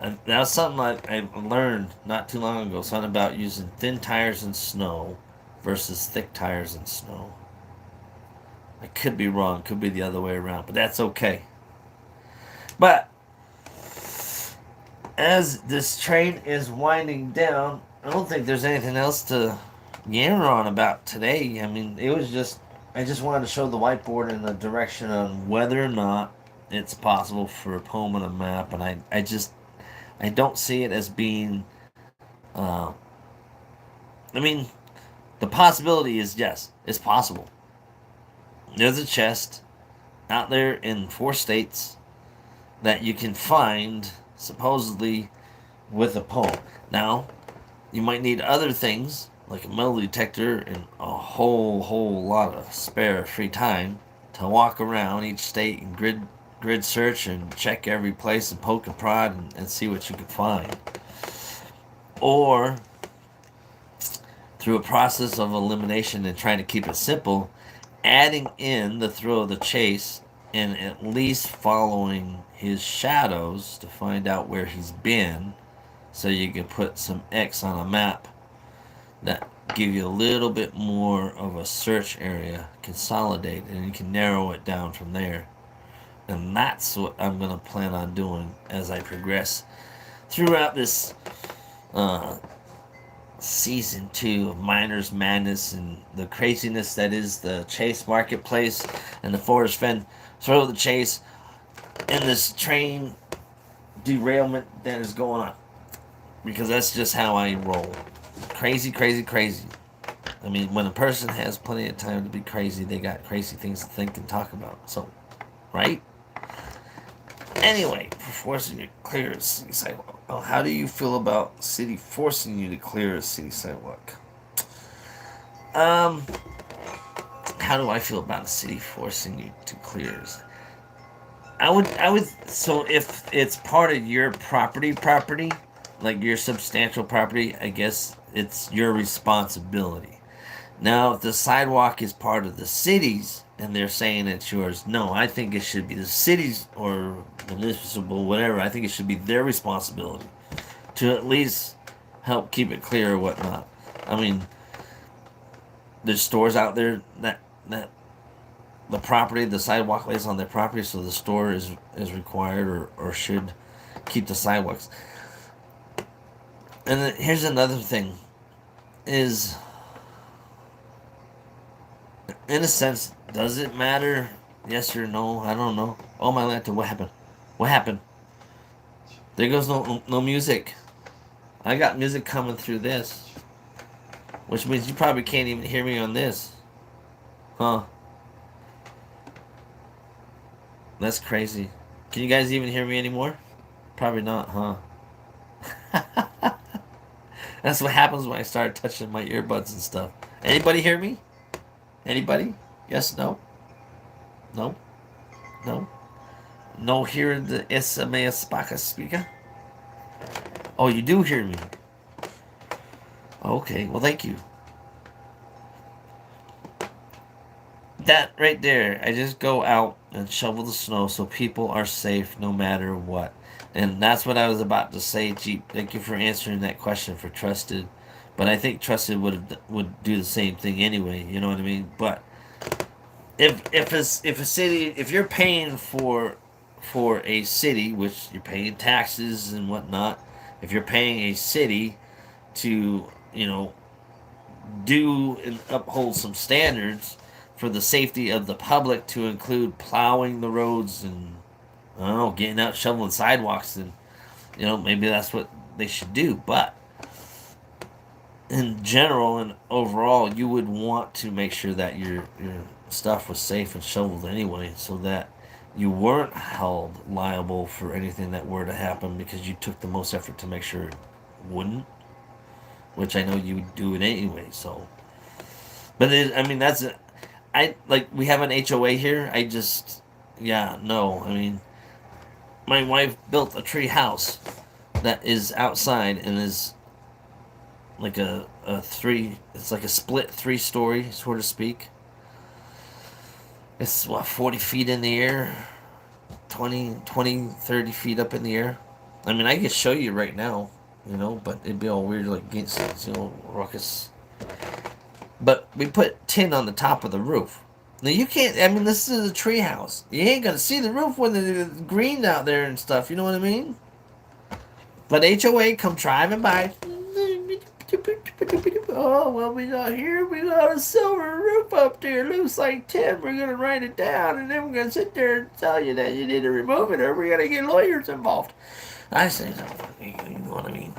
And that's something I learned not too long ago. Something about using thin tires in snow versus thick tires in snow. I could be wrong. Could be the other way around. But that's okay. But as this train is winding down, I don't think there's anything else to yammer on about today. I mean, it was just I just wanted to show the whiteboard in the direction on whether or not it's possible for a poem on a map, and I don't see it as being. I mean, the possibility is yes, it's possible. There's a chest out there in 4 states that you can find supposedly with a poem. Now, you might need other things like a metal detector and a whole lot of spare free time to walk around each state and grid search and check every place and poke and prod and see what you can find. Or through a process of elimination and trying to keep it simple, adding in the thrill of the chase and at least following his shadows to find out where he's been, so you can put some X on a map that give you a little bit more of a search area, consolidate, and you can narrow it down from there. And that's what I'm going to plan on doing as I progress throughout this season 2 of Miners Madness and the craziness that is the Chase Marketplace and the Forrest Fenn Throw of the Chase and this train derailment that is going on. Because that's just how I roll. Crazy, crazy, crazy. I mean, when a person has plenty of time to be crazy, they got crazy things to think and talk about. So, right? Anyway, for forcing you to clear a city sidewalk. Well, how do you feel about city forcing you to clear a city sidewalk? How do I feel about a city forcing you to clear? I would. So if it's part of your property, like your substantial property, I guess it's your responsibility. Now, if the sidewalk is part of the city's and they're saying it's yours, no, I think it should be the city's or municipal, whatever. I think it should be their responsibility to at least help keep it clear or whatnot. I mean, there's stores out there that the property, the sidewalk lays on their property, so the store is required or should keep the sidewalks. And then here's another thing: is in a sense, does it matter? Yes or no? I don't know. Oh my lantern! What happened? What happened? There goes no music. I got music coming through this, which means you probably can't even hear me on this, huh? That's crazy. Can you guys even hear me anymore? Probably not, huh? That's what happens when I start touching my earbuds and stuff. Anybody hear me? Anybody? Yes, no? No? No? No hear the SMA Spaka speaker? Oh, you do hear me. Okay, well thank you. That right there, I just go out and shovel the snow so people are safe no matter what. And that's what I was about to say, Jeep. Thank you for answering that question for Trusted. But I think Trusted would do the same thing anyway, you know what I mean? But if a city, if you're paying for a city, which you're paying taxes and whatnot, if you're paying a city to, do and uphold some standards for the safety of the public, to include plowing the roads and, I don't know, getting out shoveling sidewalks, and maybe that's what they should do. But in general and overall, you would want to make sure that your stuff was safe and shoveled anyway, so that you weren't held liable for anything that were to happen, because you took the most effort to make sure it wouldn't, which I know you would do it anyway. So, but I mean, we have an HOA here. Yeah, no. I mean, my wife built a tree house that is outside and is like a three. It's like a split 3-story, so to speak. It's what, 40 feet in the air, 30 feet up in the air. I mean, I can show you right now, but it'd be all weird, like against, ruckus. But we put tin on the top of the roof. Now you can't. I mean, this is a tree house. You ain't gonna see the roof when it's green out there and stuff. You know what I mean? But HOA come driving by. Oh well, we got here. We got a silver roof up there. Looks like tin. We're gonna write it down, and then we're gonna sit there and tell you that you need to remove it, or we're gonna get lawyers involved. I say, you know what I mean?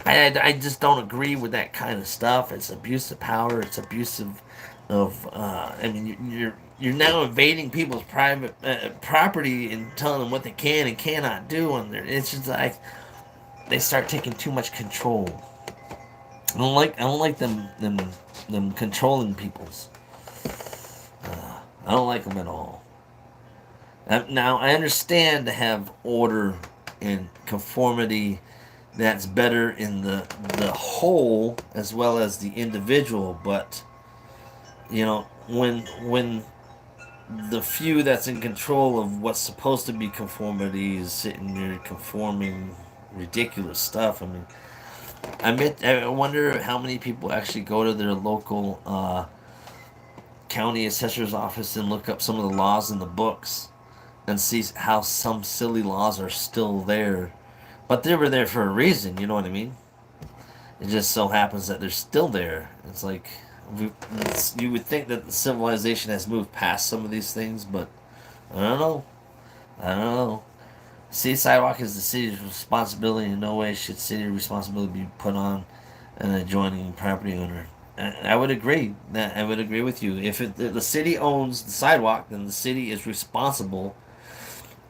I just don't agree with that kind of stuff. It's abuse of power. It's abusive of. I mean, you're now invading people's private property and telling them what they can and cannot do, and it's just like they start taking too much control. I don't like them controlling people's. I don't like them at all. Now I understand to have order and conformity. That's better in the whole as well as the individual, but when the few that's in control of what's supposed to be conformity is sitting there conforming ridiculous stuff. I mean, I wonder how many people actually go to their local county assessor's office and look up some of the laws in the books and see how some silly laws are still there. But they were there for a reason, you know what I mean? It just so happens that they're still there. It's like, you would think that the civilization has moved past some of these things, but I don't know. I don't know. City sidewalk is the city's responsibility. In no way should city responsibility be put on an adjoining property owner. I would agree. I would agree with you. If the city owns the sidewalk, then the city is responsible.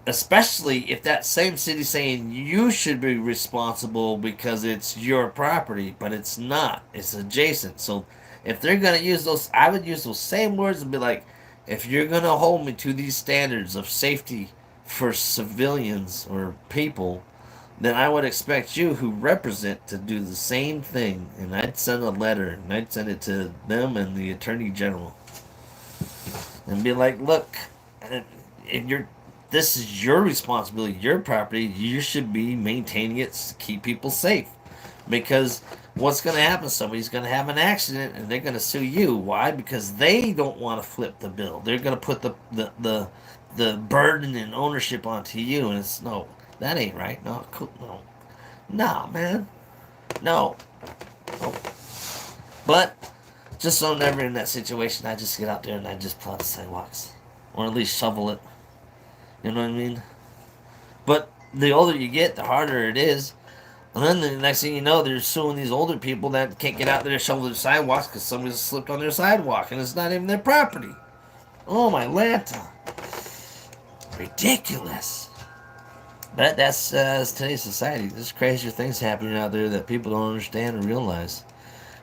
Especially if that same city's saying you should be responsible because it's your property, but it's not. It's adjacent. So if they're gonna use those, I would use those same words and be like, if you're gonna hold me to these standards of safety for civilians or people, then I would expect you who represent to do the same thing. And I'd send a letter and I'd send it to them and the Attorney General and be like, look, if you're this is your responsibility, your property. You should be maintaining it to keep people safe. Because what's going to happen? Somebody's going to have an accident and they're going to sue you. Why? Because they don't want to flip the bill. They're going to put the burden and ownership onto you, and it's no, that ain't right. No, cool, no, nah, man, no, no. But just so I'm never in that situation, I just get out there and I just plow the sidewalks, or at least shovel it. You know what I mean? But the older you get, the harder it is. And then the next thing you know, they're suing these older people that can't get out there to shovel their sidewalks because somebody slipped on their sidewalk and it's not even their property. Oh my Lanta. Ridiculous. But that's today's society. There's crazier things happening out there that people don't understand or realize.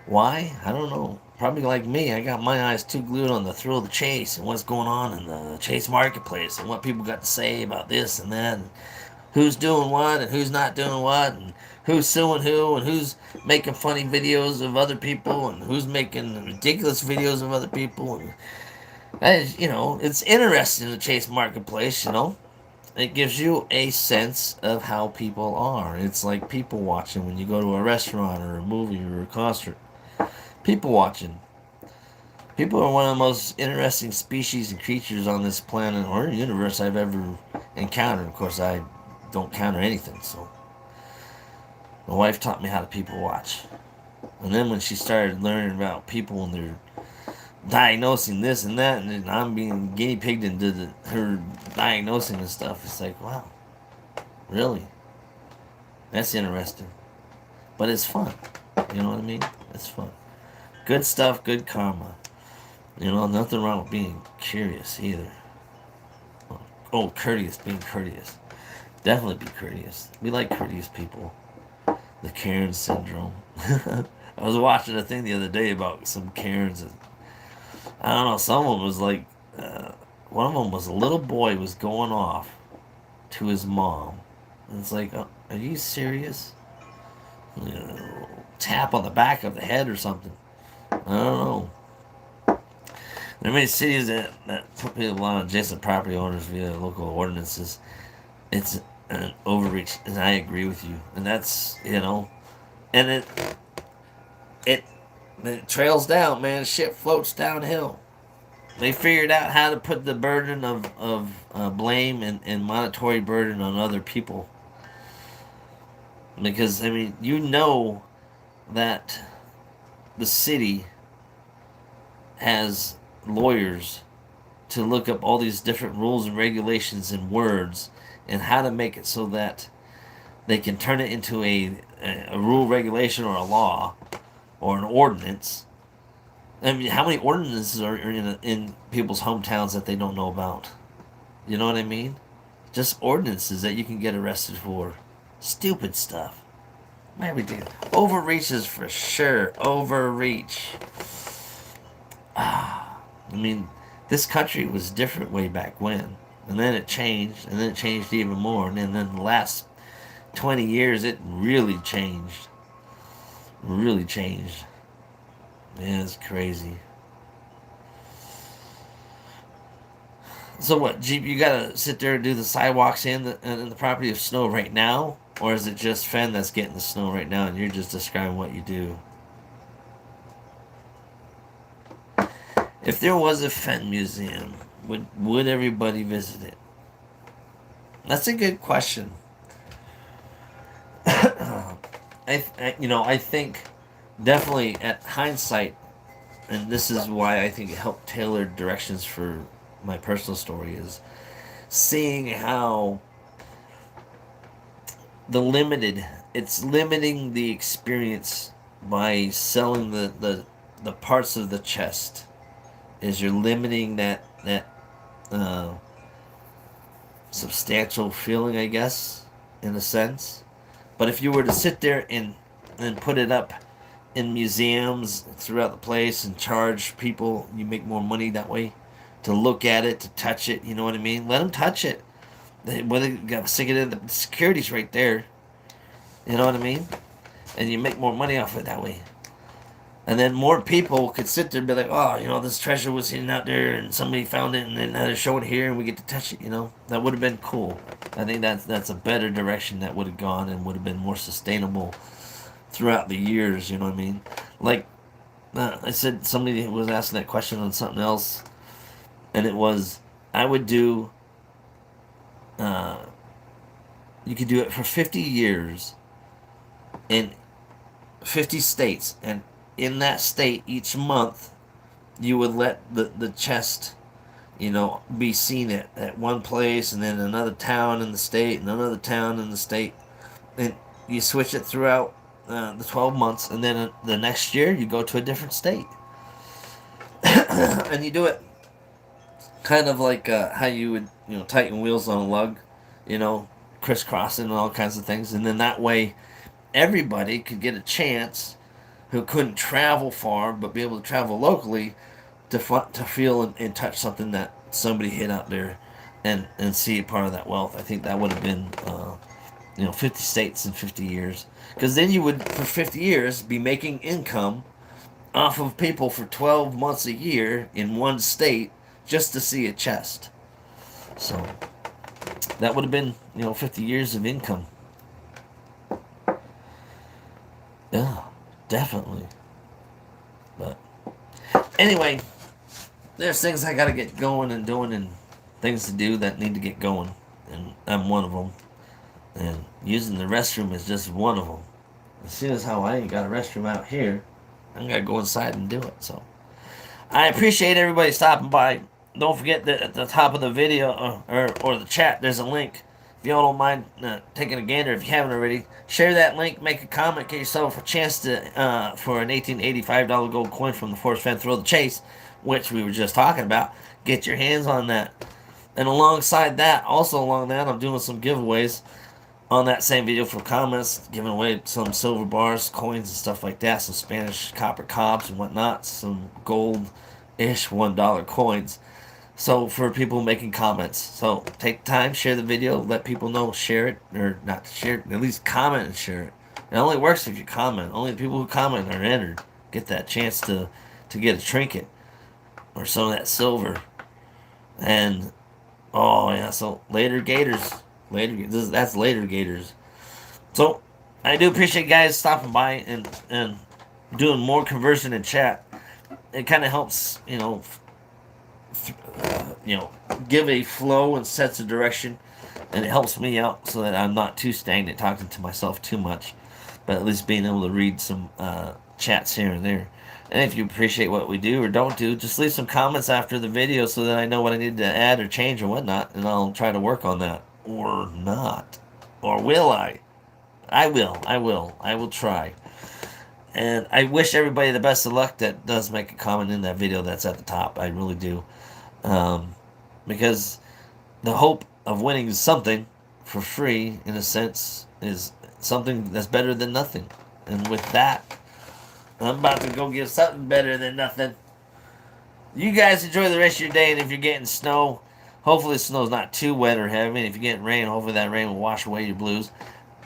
Why? I don't know. Probably like me, I got my eyes too glued on the thrill of the chase and what's going on in the chase marketplace and what people got to say about this and that. And who's doing what and who's not doing what and who's suing who and who's making funny videos of other people and who's making ridiculous videos of other people. And that is, it's interesting to chase marketplace. It gives you a sense of how people are. It's like people watching when you go to a restaurant or a movie or a concert. People watching. People are one of the most interesting species and creatures on this planet or universe I've ever encountered. Of course, I don't counter anything, so my wife taught me how to people watch. And then when she started learning about people and their diagnosing this and that, and then I'm being guinea pigged into her diagnosing and stuff, it's like, wow, really? That's interesting. But it's fun. You know what I mean? It's fun. Good stuff, good karma. Nothing wrong with being curious either. Oh, courteous, being courteous. Definitely be courteous. We like courteous people. The Karen syndrome. I was watching a thing the other day about some Karens. And I don't know. Someone was like, one of them was a little boy was going off to his mom, and it's like, oh, are you serious? Tap on the back of the head or something. I don't know. There are many cities that put people on adjacent property owners via local ordinances. It's an overreach, and I agree with you. And that's and it trails down, man. Shit floats downhill. They figured out how to put the burden of blame and monetary burden on other people. Because that the city has lawyers to look up all these different rules and regulations and words and how to make it so that they can turn it into a rule, regulation, or a law or an ordinance. I mean, how many ordinances are in people's hometowns that they don't know about? You know what I mean? Just ordinances that you can get arrested for. Stupid stuff. Man, ridiculous. Overreaches for sure. Overreach. This country was different way back when. And then it changed. And then it changed even more. And then the last 20 years, it really changed. Really changed. Man, it's crazy. So what, Jeep, you gotta sit there and do the sidewalks in the property of snow right now? Or is it just Fenn that's getting the snow right now and you're just describing what you do? If there was a Fenn museum, would everybody visit it? That's a good question. I think definitely at hindsight, and this is why I think it helped tailor directions for my personal story, is seeing how it's limiting the experience by selling the parts of the chest. Is you're limiting that substantial feeling, I guess, in a sense. But if you were to sit there and put it up in museums throughout the place and charge people, you make more money that way. To look at it, to touch it, you know what I mean? Let them touch it. Whether you got to stick it in, the security's right there. You know what I mean? And you make more money off it that way. And then more people could sit there and be like, oh, this treasure was hidden out there and somebody found it and then now they're showing it here and we get to touch it, That would have been cool. I think that's a better direction that would have gone and would have been more sustainable throughout the years. You know what I mean? Like I said, somebody was asking that question on something else, and it was I would do. You could do it for 50 years in 50 states, and in that state each month you would let the chest, be seen at one place, and then another town in the state, and another town in the state, and you switch it throughout the 12 months, and then the next year you go to a different state. And you do it kind of like how you would tighten wheels on a lug, you know crisscrossing and all kinds of things, and then that way everybody could get a chance who couldn't travel far but be able to travel locally to feel and touch something that somebody hid out there, and see a part of that wealth. I think that would have been 50 states in 50 years, because then you would for 50 years be making income off of people for 12 months a year in one state just to see a chest. So that would have been 50 years of income. Yeah, definitely. But anyway, there's things I gotta get going and doing, and things to do that need to get going, and I'm one of them. And using the restroom is just one of them. As soon as how I ain't got a restroom out here, I gotta go inside and do it. So I appreciate everybody stopping by. Don't forget that at the top of the video or the chat, there's a link. If y'all don't mind taking a gander, if you haven't already, share that link, make a comment, get yourself a chance to for an $1885 gold coin from the Forrest Fenn Thrill of the Chase, which we were just talking about. Get your hands on that. And alongside that, I'm doing some giveaways on that same video for comments, giving away some silver bars, coins, and stuff like that, some Spanish copper cobs and whatnot, some gold-ish $1 coins. So for people making comments, so take time, share the video, let people know, share it, or not share it, at least comment and share it. It only works if you comment. Only the people who comment are entered. Get that chance to get a trinket or some of that silver. And oh yeah, so later Gators, that's later Gators. So I do appreciate guys stopping by and doing more conversion in chat. It kind of helps, give a flow and sets a direction, and it helps me out so that I'm not too stagnant talking to myself too much, but at least being able to read some chats here and there. And if you appreciate what we do or don't do, just leave some comments after the video so that I know what I need to add or change or whatnot, and I'll try to work on that. Or not. Or will I? I will try. And I wish everybody the best of luck that does make a comment in that video that's at the top. I really do. Because the hope of winning something for free, in a sense, is something that's better than nothing. And with that, I'm about to go get something better than nothing. You guys enjoy the rest of your day, and if you're getting snow, hopefully the snow's not too wet or heavy. And if you're getting rain, hopefully that rain will wash away your blues.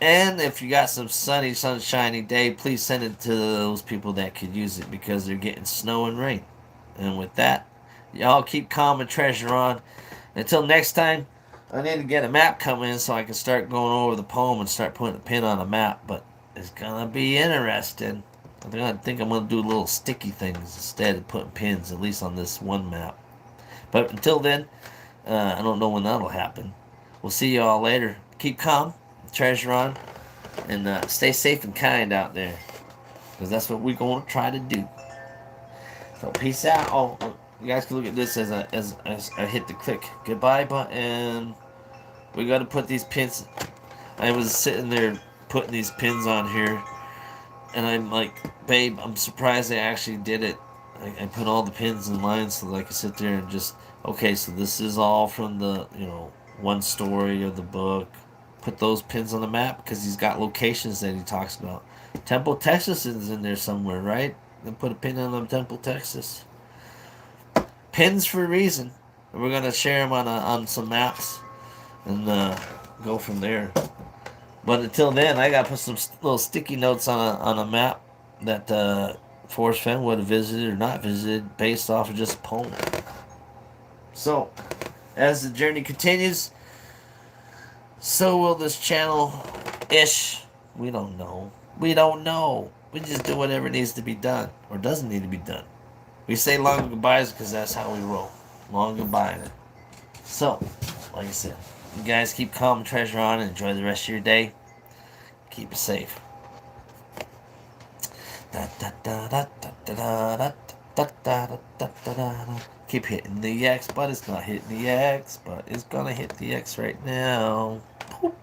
And if you got some sunshiny day, please send it to those people that could use it, because they're getting snow and rain. And with that, y'all keep calm and treasure on. Until next time, I need to get a map coming in so I can start going over the poem and start putting a pin on a map. But it's going to be interesting. I think I'm going to do little sticky things instead of putting pins, at least on this one map. But until then, I don't know when that'll happen. We'll see y'all later. Keep calm, treasure on, and stay safe and kind out there, because that's what we're going to try to do. So peace out. Oh, you guys can look at this as I hit the click goodbye button. We got to put these pins. I was sitting there putting these pins on here, and I'm like, babe, I'm surprised I actually did it. I put all the pins in line so that I could sit there and just, okay, so this is all from the, one story of the book. Put those pins on the map because he's got locations that he talks about. Temple, Texas is in there somewhere, right? Then put a pin on Temple, Texas. Pins for a reason. And we're going to share them on some maps and go from there. But until then, I got to put some little sticky notes on a map that Forrest Fenn would have visited or not visited based off of just a poem. So, as the journey continues, so will this channel-ish. We don't know. We don't know. We just do whatever needs to be done or doesn't need to be done. We say long goodbyes because that's how we roll. Long goodbye. So, like I said, you guys keep calm, treasure on, and enjoy the rest of your day. Keep it safe. Keep hitting the X, but it's not hitting the X, but it's gonna hit the X right now. Poop.